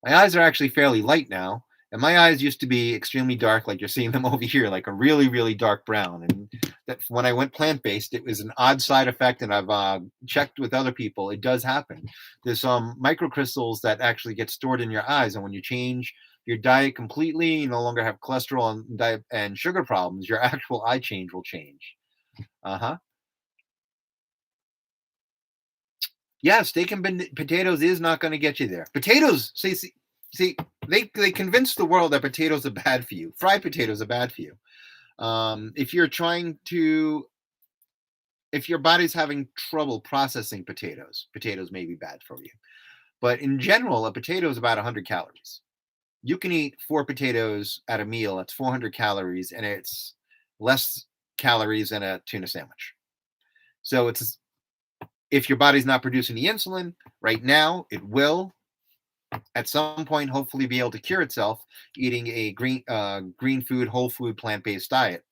my eyes are actually fairly light now. And my eyes used to be extremely dark, like you're seeing them over here, like a really, really dark brown. And that when I went plant based, it was an odd side effect. And I've checked with other people, it does happen. There's some microcrystals that actually get stored in your eyes. And when you change your diet completely, you no longer have cholesterol and, and sugar problems, your actual eye change will change. Uh huh. Yeah, steak and potatoes is not going to get you there. Potatoes, see, they convince the world that potatoes are bad for you. Fried potatoes are bad for you. If you're trying to, if your body's having trouble processing potatoes, potatoes may be bad for you. But in general, a potato is about 100 calories. You can eat 4 potatoes at a meal. That's 400 calories, and it's less calories than a tuna sandwich. So it's if your body's not producing the insulin right now, it will at some point hopefully be able to cure itself eating a green food, whole food, plant-based diet.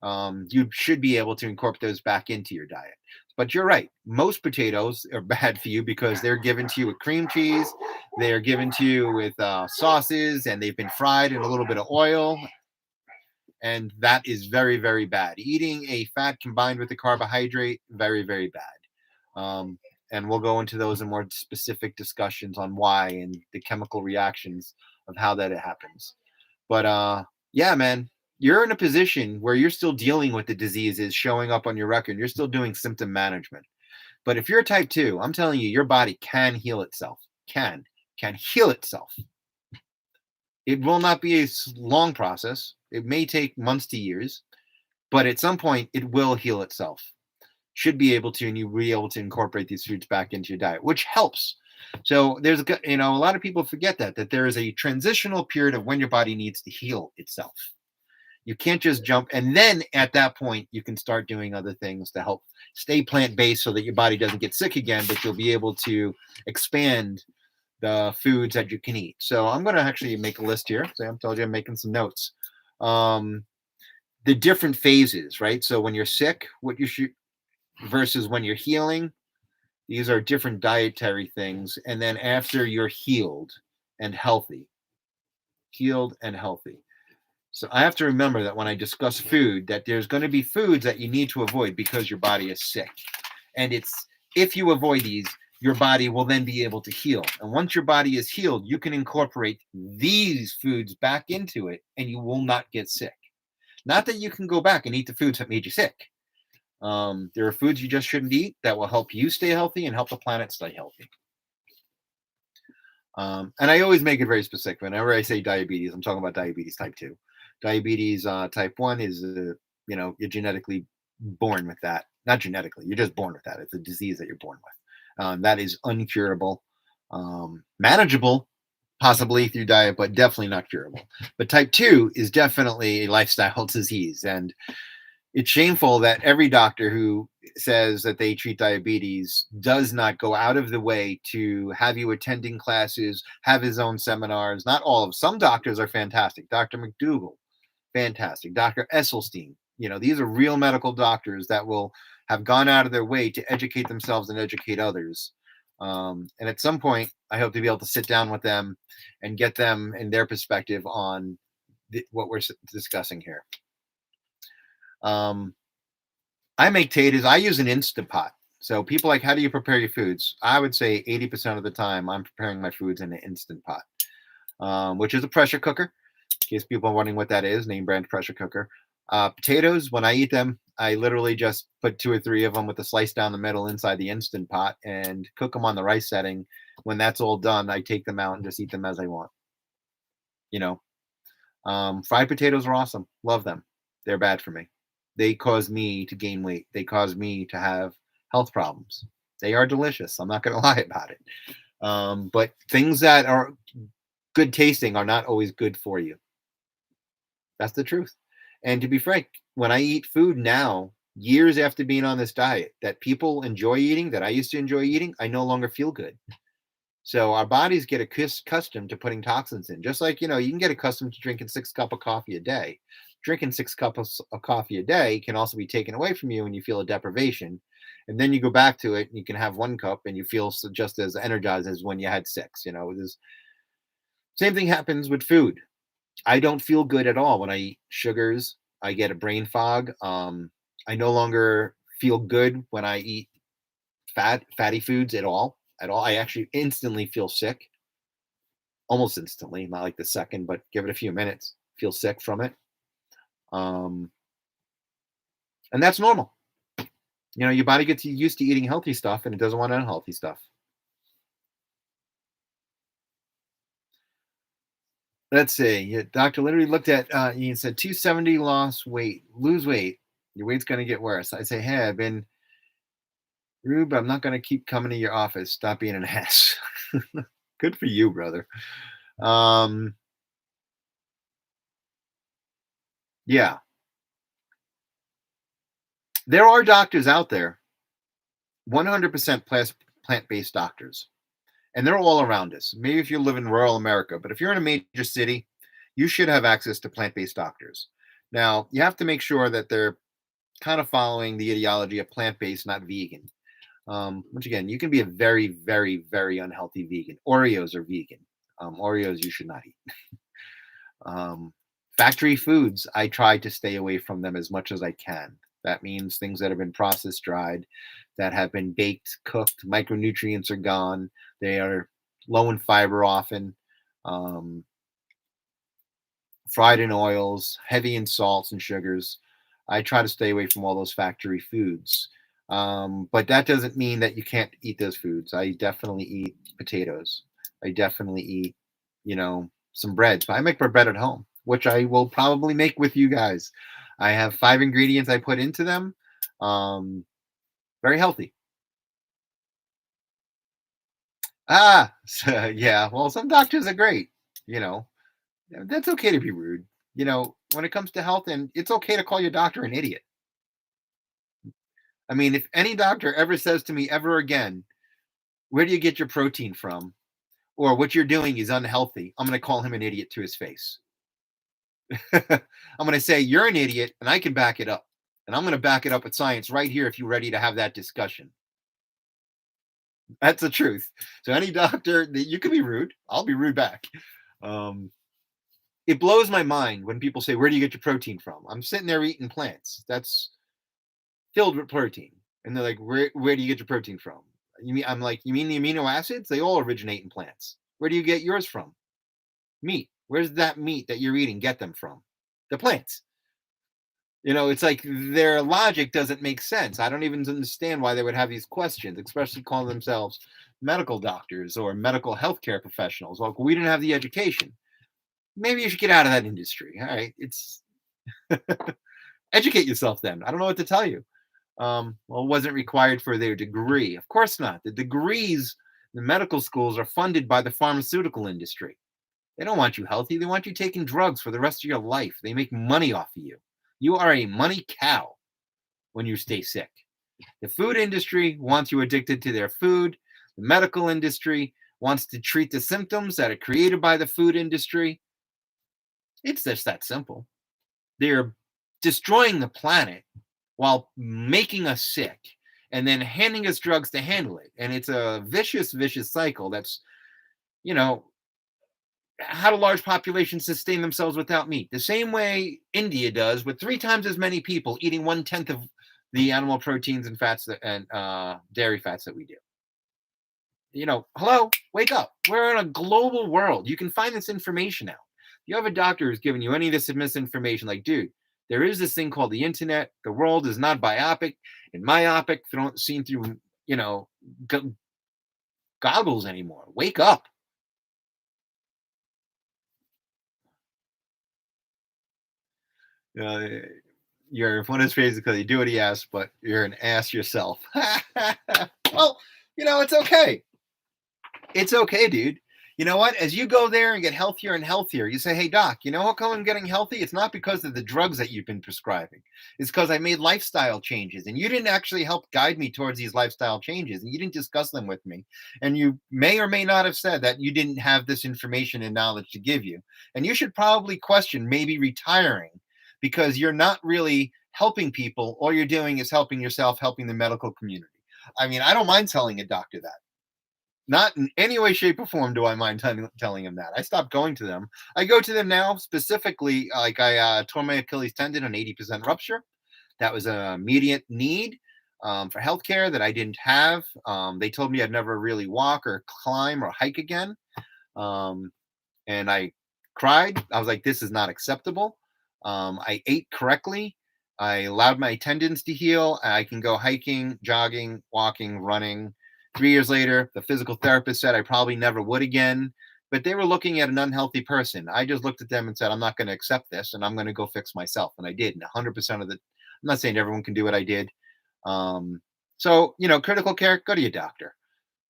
You should be able to incorporate those back into your diet. But you're right. Most potatoes are bad for you because they're given to you with cream cheese, they're given to you with sauces, and they've been fried in a little bit of oil, and that is very, very bad. Eating a fat combined with a carbohydrate, very, very bad. And we'll go into those in more specific discussions on why and the chemical reactions of how that it happens. But yeah, man, you're in a position where you're still dealing with the diseases showing up on your record. You're still doing symptom management. But if you're type 2, I'm telling you, your body can heal itself. Can heal itself. It will not be a long process. It may take months to years, but at some point it will heal itself. Should be able to, and you will be able to incorporate these foods back into your diet, which helps. So there's a lot of people forget that there is a transitional period of when your body needs to heal itself. You can't just jump, and then at that point you can start doing other things to help stay plant-based so that your body doesn't get sick again, but you'll be able to expand the foods that you can eat. So I'm going to actually make a list here. So I told you I'm making some notes. Um, the different phases, right? So when you're sick, what you should versus when you're healing, these are different dietary things. And then after you're healed and healthy. So I have to remember that when I discuss food, that there's going to be foods that you need to avoid because your body is sick. And it's if you avoid these, your body will then be able to heal. And once your body is healed, you can incorporate these foods back into it and you will not get sick. Not that you can go back and eat the foods that made you sick. There are foods you just shouldn't eat that will help you stay healthy and help the planet stay healthy. And I always make it very specific. Whenever I say diabetes, I'm talking about diabetes type 2. Diabetes type 1 is, you're genetically born with that. Not genetically, you're just born with that. It's a disease that you're born with. That is uncurable, manageable, possibly through diet, but definitely not curable. But type 2 is definitely a lifestyle disease. And it's shameful that every doctor who says that they treat diabetes does not go out of the way to have you attending classes, have his own seminars. Not all of some doctors are fantastic. Dr. McDougall, fantastic. Dr. Esselstyn, these are real medical doctors that will have gone out of their way to educate themselves and educate others. And at some point, I hope to be able to sit down with them and get them and their perspective on what we're discussing here. I make taters. I use an Instant Pot. So people like, how do you prepare your foods? I would say 80% of the time I'm preparing my foods in an Instant Pot, which is a pressure cooker. In case people are wondering what that is, name brand pressure cooker. Potatoes, when I eat them, I literally just put 2 or 3 of them with a slice down the middle inside the Instant Pot and cook them on the rice setting. When that's all done, I take them out and just eat them as I want. Fried potatoes are awesome. Love them. They're bad for me. They cause me to gain weight. They cause me to have health problems. They are delicious. I'm not going to lie about it. But things that are good tasting are not always good for you. That's the truth. And to be frank, when I eat food now, years after being on this diet that people enjoy eating, that I used to enjoy eating, I no longer feel good. So our bodies get accustomed to putting toxins in. Just like, you can get accustomed to drinking 6 cups of coffee a day. Drinking 6 cups of coffee a day can also be taken away from you and you feel a deprivation. And then you go back to it and you can have 1 cup and you feel just as energized as when you had 6. Same thing happens with food. I don't feel good at all when I eat sugars. I get a brain fog. I no longer feel good when I eat fatty foods at all. At all. I actually instantly feel sick, almost instantly, not like the second, but give it a few minutes, feel sick from it. Um, and that's normal. Your body gets used to eating healthy stuff and it doesn't want unhealthy stuff. Let's see. Doctor literally looked at you said 270 lose weight. Your weight's gonna get worse. I say, hey, I've been rude, but I'm not gonna keep coming to your office. Stop being an ass. Good for you, brother. Um, yeah. There are doctors out there, 100% plant-based doctors. And they're all around us. Maybe if you live in rural America, but if you're in a major city, you should have access to plant-based doctors. Now, you have to make sure that they're kind of following the ideology of plant-based, not vegan. Which again, you can be a very, very, very unhealthy vegan. Oreos are vegan. Oreos you should not eat. Factory foods, I try to stay away from them as much as I can. That means things that have been processed, dried, that have been baked, cooked. Micronutrients are gone. They are low in fiber often, um, fried in oils, heavy in salts and sugars. I try to stay away from all those factory foods. But that doesn't mean that you can't eat those foods. I definitely eat potatoes. I definitely eat, some breads. But I make my bread at home, which I will probably make with you guys. I have 5 ingredients I put into them. Um, Very healthy. So, yeah. Well, some doctors are great. You know, that's okay to be rude. When it comes to health, and it's okay to call your doctor an idiot. I mean, if any doctor ever says to me ever again, "Where do you get your protein from?" or "What you're doing is unhealthy," I'm going to call him an idiot to his face. I'm going to say, "You're an idiot," and I can back it up. And I'm going to back it up with science right here if you're ready to have that discussion. That's the truth. So any doctor that you can be rude, I'll be rude back. Um, it blows my mind when people say, "Where do you get your protein from?" I'm sitting there eating plants. That's filled with protein. And they're like, "Where do you get your protein from?" I'm like, "You mean the amino acids? They all originate in plants. Where do you get yours from?" Meat. Where's that meat that you're eating get them from? The plants. It's like their logic doesn't make sense. I don't even understand why they would have these questions, especially calling themselves medical doctors or medical healthcare professionals. Like, we didn't have the education. Maybe you should get out of that industry. All right. It's educate yourself then. I don't know what to tell you. Well, it wasn't required for their degree. Of course not. The degrees, the medical schools are funded by the pharmaceutical industry. They don't want you healthy. They want you taking drugs for the rest of your life. They make money off of you. You are a money cow when you stay sick. The food industry wants you addicted to their food. The medical industry wants to treat the symptoms that are created by the food industry. It's just that simple. They're destroying the planet while making us sick and then handing us drugs to handle it. And it's a vicious, vicious cycle that's, you know, how do large populations sustain themselves without meat? The same way India does, with 3 times as many people eating 1/10 of the animal proteins and fats and dairy fats that we do. Hello, wake up. We're in a global world. You can find this information out. You have a doctor who's giving you any of this misinformation, like, dude, there is this thing called the internet. The world is not biopic and myopic, seen through, you know, goggles anymore. Wake up. Uh, you're one of his phrases because you do what he asks, but you're an ass yourself. Well, it's okay. It's okay, dude. You know what? As you go there and get healthier and healthier, you say, "Hey, doc, you know how come I'm getting healthy? It's not because of the drugs that you've been prescribing. It's because I made lifestyle changes, and you didn't actually help guide me towards these lifestyle changes, and you didn't discuss them with me. And you may or may not have said that you didn't have this information and knowledge to give you. And you should probably question maybe retiring because you're not really helping people. All you're doing is helping yourself, helping the medical community." I mean, I don't mind telling a doctor that. Not in any way, shape, or form do I mind telling him that. I stopped going to them. I go to them now specifically, like I tore my Achilles tendon, an 80% rupture. That was an immediate need for healthcare that I didn't have. They told me I'd never really walk or climb or hike again. Um, and I cried. I was like, this is not acceptable. I ate correctly. I allowed my tendons to heal. I can go hiking, jogging, walking, running. 3 years later, the physical therapist said I probably never would again. But they were looking at an unhealthy person. I just looked at them and said, I'm not going to accept this and I'm going to go fix myself. And I did. And 100% of the, I'm not saying everyone can do what I did. So, critical care, go to your doctor.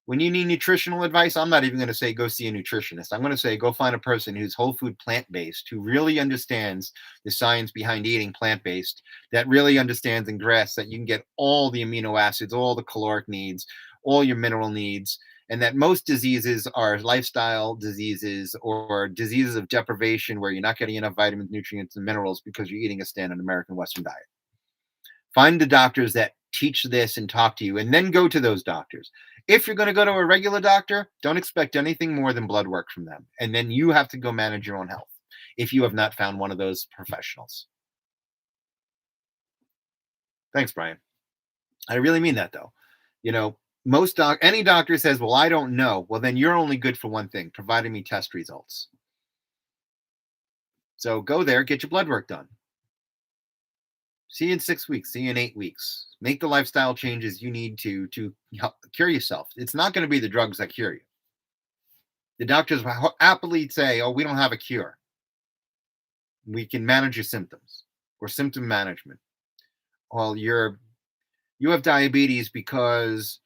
When you need nutritional advice, I'm not even going to say go see a nutritionist. I'm going to say go find a person who's whole food plant based, who really understands the science behind eating plant based, that really understands and grasps that you can get all the amino acids, all the caloric needs, all your mineral needs, and that most diseases are lifestyle diseases or diseases of deprivation where you're not getting enough vitamins, nutrients, and minerals because you're eating a standard American Western diet. Find the doctors that teach this and talk to you, and then go to those doctors. If you're going to go to a regular doctor, don't expect anything more than blood work from them. And then you have to go manage your own health if you have not found one of those professionals. Thanks, Brian. I really mean that though. You know, any doctor says, "Well, I don't know." Well, then you're only good for one thing, providing me test results. So go there, get your blood work done. See you in 6 weeks. See you in 8 weeks. Make the lifestyle changes you need to help cure yourself. It's not going to be the drugs that cure you. The doctors will happily say, "Oh, we don't have a cure. We can manage your symptoms or symptom management." Well, you have diabetes because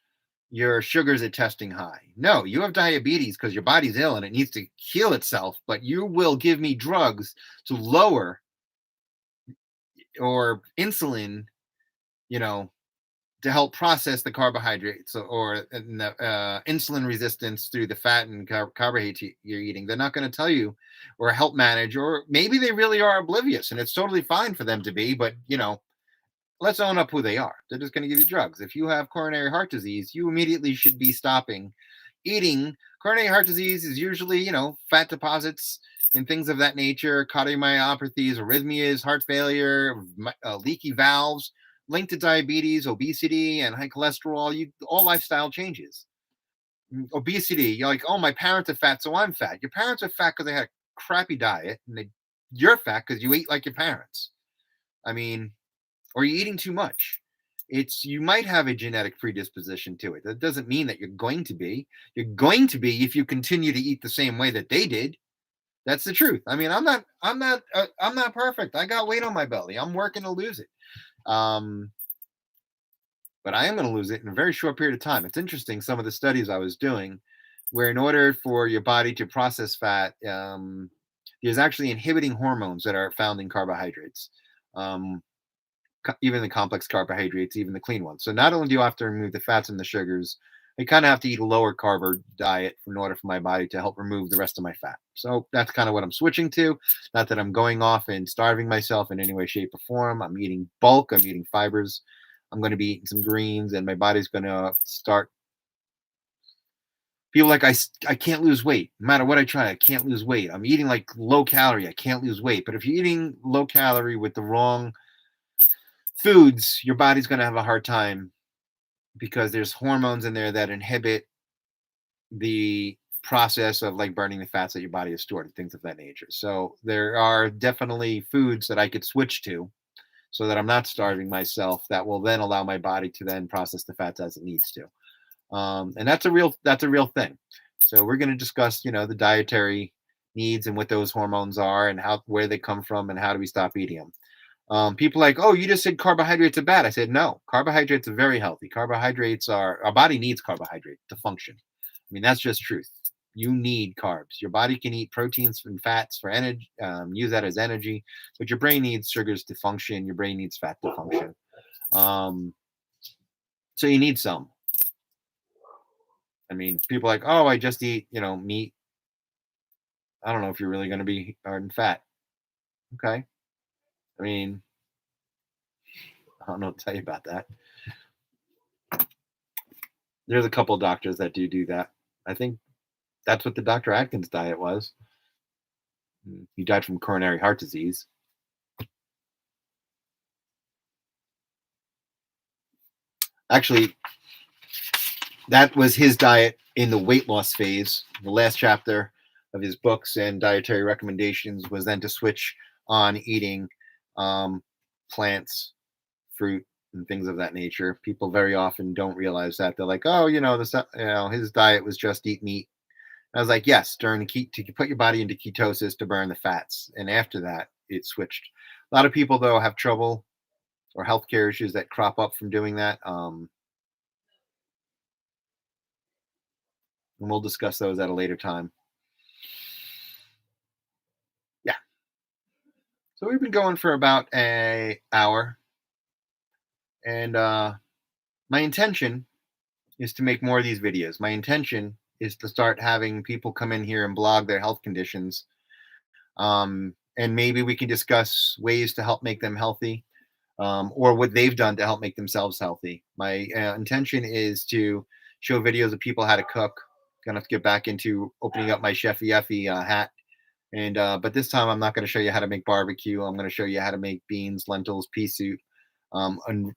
your sugars are testing high. No, you have diabetes because your body's ill and it needs to heal itself. But you will give me drugs to lower or insulin, you know, to help process the carbohydrates or insulin resistance through the fat and carbohydrates you're eating. They're not going to tell you or help manage, or maybe they really are oblivious and it's totally fine for them to be, but let's own up who they are. They're just going to give you drugs. If you have coronary heart disease, you immediately should be stopping eating. Coronary heart disease is usually, fat deposits and things of that nature, cardiomyopathies, arrhythmias, heart failure, leaky valves, linked to diabetes, obesity, and high cholesterol. All lifestyle changes. Obesity, you're like, oh, my parents are fat, so I'm fat. Your parents are fat because they had a crappy diet, and you're fat because you eat like your parents. I mean, or you're eating too much. You might have a genetic predisposition to it. That doesn't mean that you're going to be. You're going to be if you continue to eat the same way that they did. That's the truth. I mean, I'm not perfect. I got weight on my belly. I'm working to lose it. But I am going to lose it in a very short period of time. It's interesting, some of the studies I was doing, where in order for your body to process fat, there's actually inhibiting hormones that are found in carbohydrates. Even the complex carbohydrates, even the clean ones. So not only do you have to remove the fats and the sugars, I kind of have to eat a lower carb diet in order for my body to help remove the rest of my fat. So that's kind of what I'm switching to. Not that I'm going off and starving myself in any way, shape, or form. I'm eating bulk. I'm eating fibers. I'm going to be eating some greens, and my body's going to start feel like I can't lose weight. No matter what I try, I can't lose weight. I'm eating like low calorie. I can't lose weight. But if you're eating low calorie with the wrong foods, your body's going to have a hard time because there's hormones in there that inhibit the process of like burning the fats that your body has stored and things of that nature. So there are definitely foods that I could switch to so that I'm not starving myself, that will then allow my body to then process the fats as it needs to. And that's a real thing. So we're going to discuss, the dietary needs and what those hormones are and where they come from and how do we stop eating them. People like, oh, you just said carbohydrates are bad. I said, no, carbohydrates are very healthy. Our body needs carbohydrate to function. I mean, that's just truth. You need carbs. Your body can eat proteins and fats for energy, use that as energy, but your brain needs sugars to function. Your brain needs fat to function. So you need some. I mean, people are like, oh, I just eat, meat. I don't know if you're really going to be hard and fat. Okay. I mean, I don't know what to tell you about that. There's a couple of doctors that do that. I think that's what the Dr. Atkins diet was. He died from coronary heart disease. Actually, that was his diet in the weight loss phase. The last chapter of his books and dietary recommendations was then to switch on eating um, plants, fruit, and things of that nature. People very often don't realize that. They're like, "Oh, his diet was just eat meat." I was like, "Yes, during the to put your body into ketosis to burn the fats, and after that, it switched." A lot of people though have trouble or healthcare issues that crop up from doing that. And we'll discuss those at a later time. Yeah. So we've been going for about a hour, and my intention is to make more of these videos. My intention is to start having people come in here and blog their health conditions, and maybe we can discuss ways to help make them healthy, or what they've done to help make themselves healthy. My intention is to show videos of people how to cook. Gonna have to get back into opening up my Chef Effie hat. And but this time I'm not going to show you how to make barbecue. I'm going to show you how to make beans, lentils, pea soup,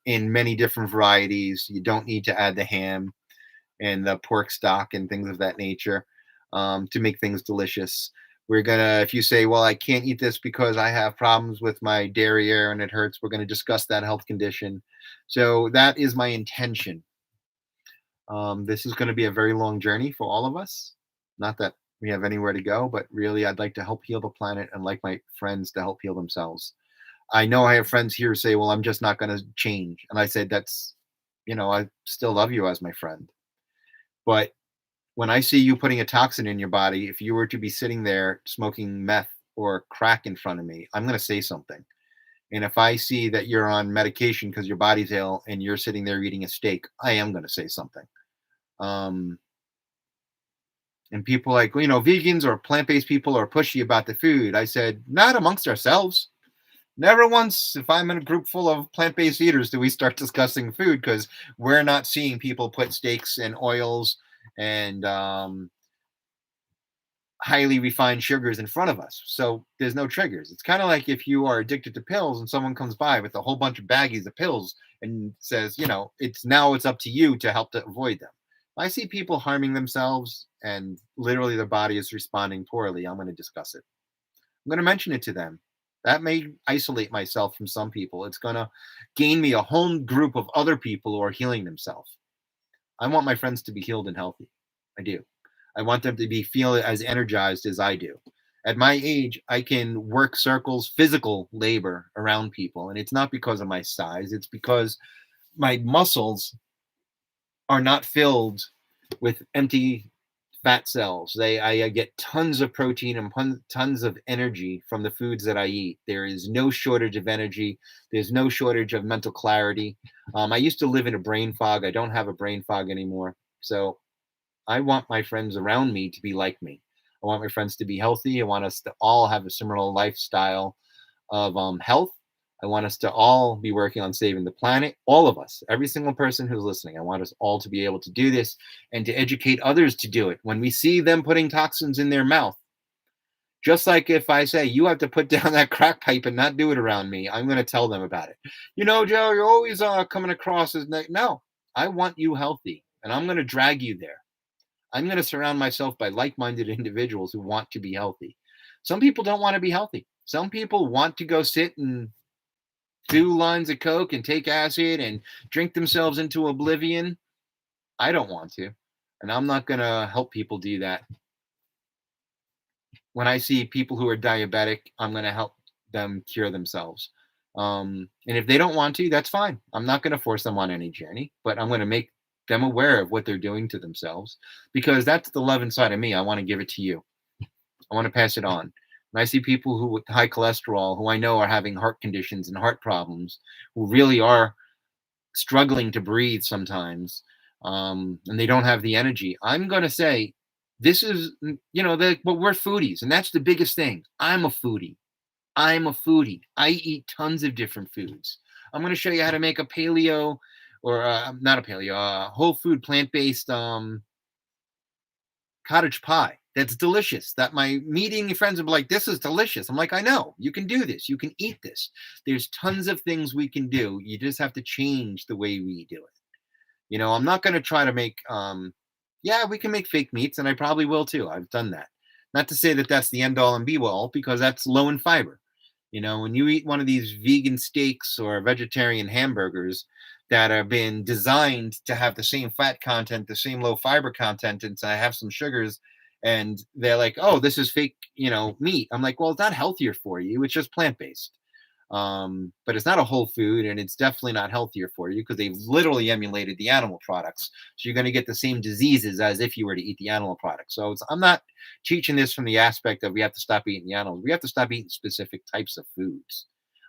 in many different varieties. You don't need to add the ham and the pork stock and things of that nature to make things delicious. We're gonna, if you say, well, I can't eat this because I have problems with my derriere and it hurts, we're gonna discuss that health condition. So that is my intention. This is going to be a very long journey for all of us. Not that we have anywhere to go, but really, I'd like to help heal the planet and like my friends to help heal themselves. I know I have friends here who say, well, I'm just not going to change. And I said, I still love you as my friend. But when I see you putting a toxin in your body, if you were to be sitting there smoking meth or crack in front of me, I'm going to say something. And if I see that you're on medication because your body's ill and you're sitting there eating a steak, I am going to say something. Um, and people like, vegans or plant-based people are pushy about the food. I said, not amongst ourselves. Never once, if I'm in a group full of plant-based eaters, do we start discussing food, because we're not seeing people put steaks and oils and highly refined sugars in front of us. So there's no triggers. It's kind of like if you are addicted to pills and someone comes by with a whole bunch of baggies of pills and says, it's up to you to help to avoid them. I see people harming themselves and literally their body is responding poorly. I'm going to discuss it. I'm going to mention it to them. That may isolate myself from some people. It's going to gain me a whole group of other people who are healing themselves. I want my friends to be healed and healthy. I do. I want them to be feel as energized as I do. At my age, I can work circles, physical labor around people. And it's not because of my size, it's because my muscles are not filled with empty fat cells. I get tons of protein and tons of energy from the foods that I eat. There is no shortage of energy. There's no shortage of mental clarity. I used to live in a brain fog. I don't have a brain fog anymore. So I want my friends around me to be like me. I want my friends to be healthy. I want us to all have a similar lifestyle of health. I want us to all be working on saving the planet. All of us, every single person who's listening. I want us all to be able to do this and to educate others to do it. When we see them putting toxins in their mouth, just like if I say, you have to put down that crack pipe and not do it around me, I'm going to tell them about it. Joe, you're always coming across as no, I want you healthy and I'm going to drag you there. I'm going to surround myself by like-minded individuals who want to be healthy. Some people don't want to be healthy. Some people want to go sit and do lines of coke and take acid and drink themselves into oblivion. I don't want to, and I'm not going to help people do that. When I see people who are diabetic, I'm going to help them cure themselves. And if they don't want to, that's fine. I'm not going to force them on any journey, but I'm going to make them aware of what they're doing to themselves, because that's the love inside of me. I want to give it to you. I want to pass it on. When I see people who with high cholesterol, who I know are having heart conditions and heart problems, who really are struggling to breathe sometimes, and they don't have the energy, I'm going to say, this is, but we're foodies. And that's the biggest thing. I'm a foodie. I'm a foodie. I eat tons of different foods. I'm going to show you how to make a paleo or not a paleo, whole food plant-based cottage pie that's delicious, that my meat eating friends would be like, this is delicious. I'm like, I know, you can do this. You can eat this. There's tons of things we can do. You just have to change the way we do it. I'm not going to try to make, yeah, we can make fake meats, and I probably will too. I've done that. Not to say that that's the end all and be all, because that's low in fiber. When you eat one of these vegan steaks or vegetarian hamburgers that have been designed to have the same fat content, the same low fiber content, and to have some sugars, and they're like, oh, this is fake, meat. I'm like, well, it's not healthier for you. It's just plant based. But it's not a whole food, and it's definitely not healthier for you because they've literally emulated the animal products. So you're going to get the same diseases as if you were to eat the animal products. So I'm not teaching this from the aspect of we have to stop eating the animals. We have to stop eating specific types of foods.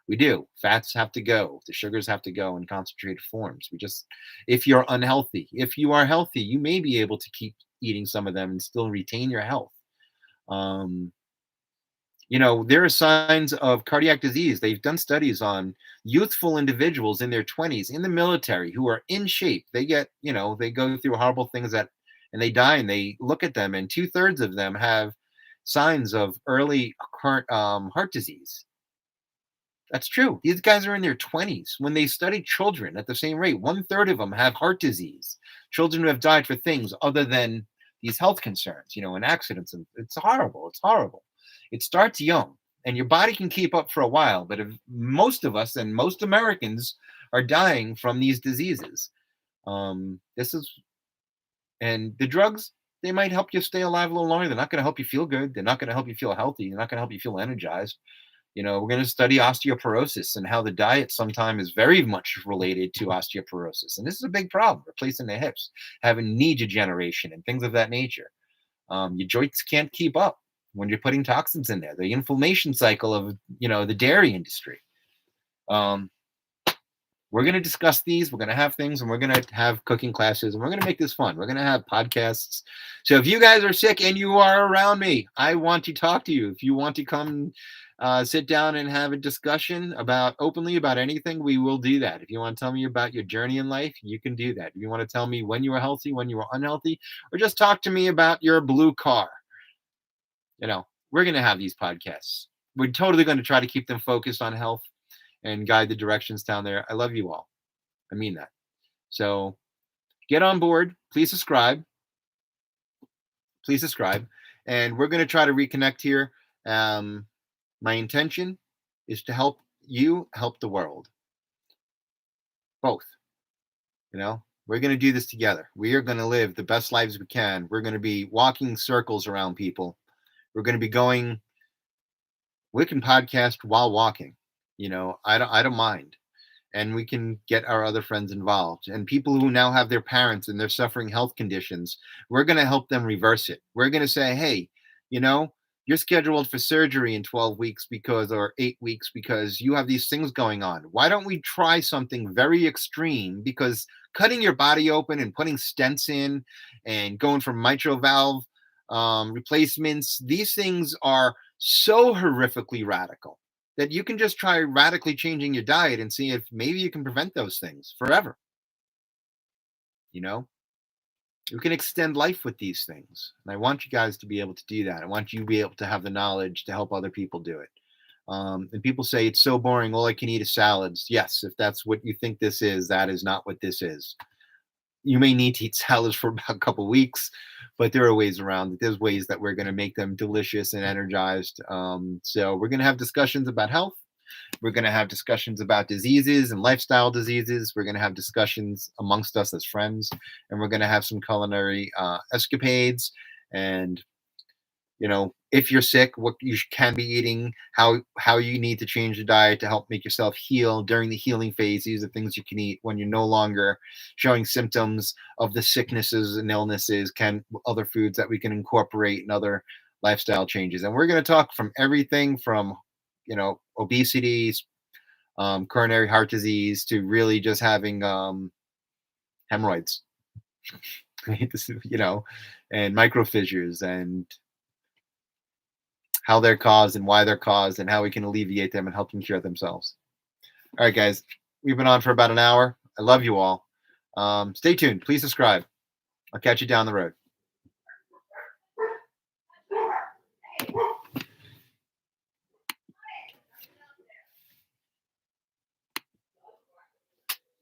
We do. Fats have to go. The sugars have to go in concentrated forms. If you're unhealthy, if you are healthy, you may be able to keep eating some of them and still retain your health. Um, there are signs of cardiac disease. They've done studies on youthful individuals in their 20s in the military who are in shape. They get, they go through horrible things and they die, and they look at them, and 2/3 of them have signs of early heart disease. That's true. These guys are in their 20s. When they study children at the same rate, 1/3 of them have heart disease. Children who have died for things other than these health concerns, and accidents. And it's horrible. It's horrible. It starts young, and your body can keep up for a while. But if most of us and most Americans are dying from these diseases, this is, and the drugs, they might help you stay alive a little longer. They're not going to help you feel good. They're not going to help you feel healthy. They're not going to help you feel energized. We're going to study osteoporosis and how the diet sometimes is very much related to osteoporosis. And this is a big problem, replacing the hips, having knee degeneration and things of that nature. Your joints can't keep up when you're putting toxins in there. The inflammation cycle of, the dairy industry. We're going to discuss these. We're going to have things, and we're going to have cooking classes, and we're going to make this fun. We're going to have podcasts. So if you guys are sick and you are around me, I want to talk to you. If you want to come sit down and have a discussion openly about anything, we will do that. If you want to tell me about your journey in life, you can do that. If you want to tell me when you were healthy, when you were unhealthy, or just talk to me about your blue car, we're going to have these podcasts. We're totally going to try to keep them focused on health and guide the directions down there. I love you all. I mean that. So get on board. Please subscribe. And we're going to try to reconnect here. My intention is to help you help the world. Both. We're going to do this together. We are going to live the best lives we can. We're going to be walking circles around people. We're going to be we can podcast while walking. I don't mind. And we can get our other friends involved, and people who now have their parents and they're suffering health conditions. We're going to help them reverse it. We're going to say, hey, you're scheduled for surgery in 12 weeks or 8 weeks because you have these things going on. Why don't we try something very extreme? Because cutting your body open and putting stents in and going for mitral valve replacements, these things are so horrifically radical that you can just try radically changing your diet and see if maybe you can prevent those things forever. You can extend life with these things. And I want you guys to be able to do that. I want you to be able to have the knowledge to help other people do it. And people say it's so boring. All I can eat is salads. Yes, if that's what you think this is, that is not what this is. You may need to eat salads for about a couple weeks, but there are ways around it. There's ways that we're going to make them delicious and energized. So we're going to have discussions about health. We're going to have discussions about diseases and lifestyle diseases. We're going to have discussions amongst us as friends, and we're going to have some culinary escapades. And if you're sick, what you can be eating, how you need to change your diet to help make yourself heal during the healing phase. These are things you can eat when you're no longer showing symptoms of the sicknesses and illnesses. Other foods that we can incorporate and other lifestyle changes. And we're going to talk from everything from obesity, coronary heart disease, to really just having hemorrhoids, and microfissures, and how they're caused and why they're caused and how we can alleviate them and help them cure themselves. All right, guys, we've been on for about an hour. I love you all. Stay tuned. Please subscribe. I'll catch you down the road.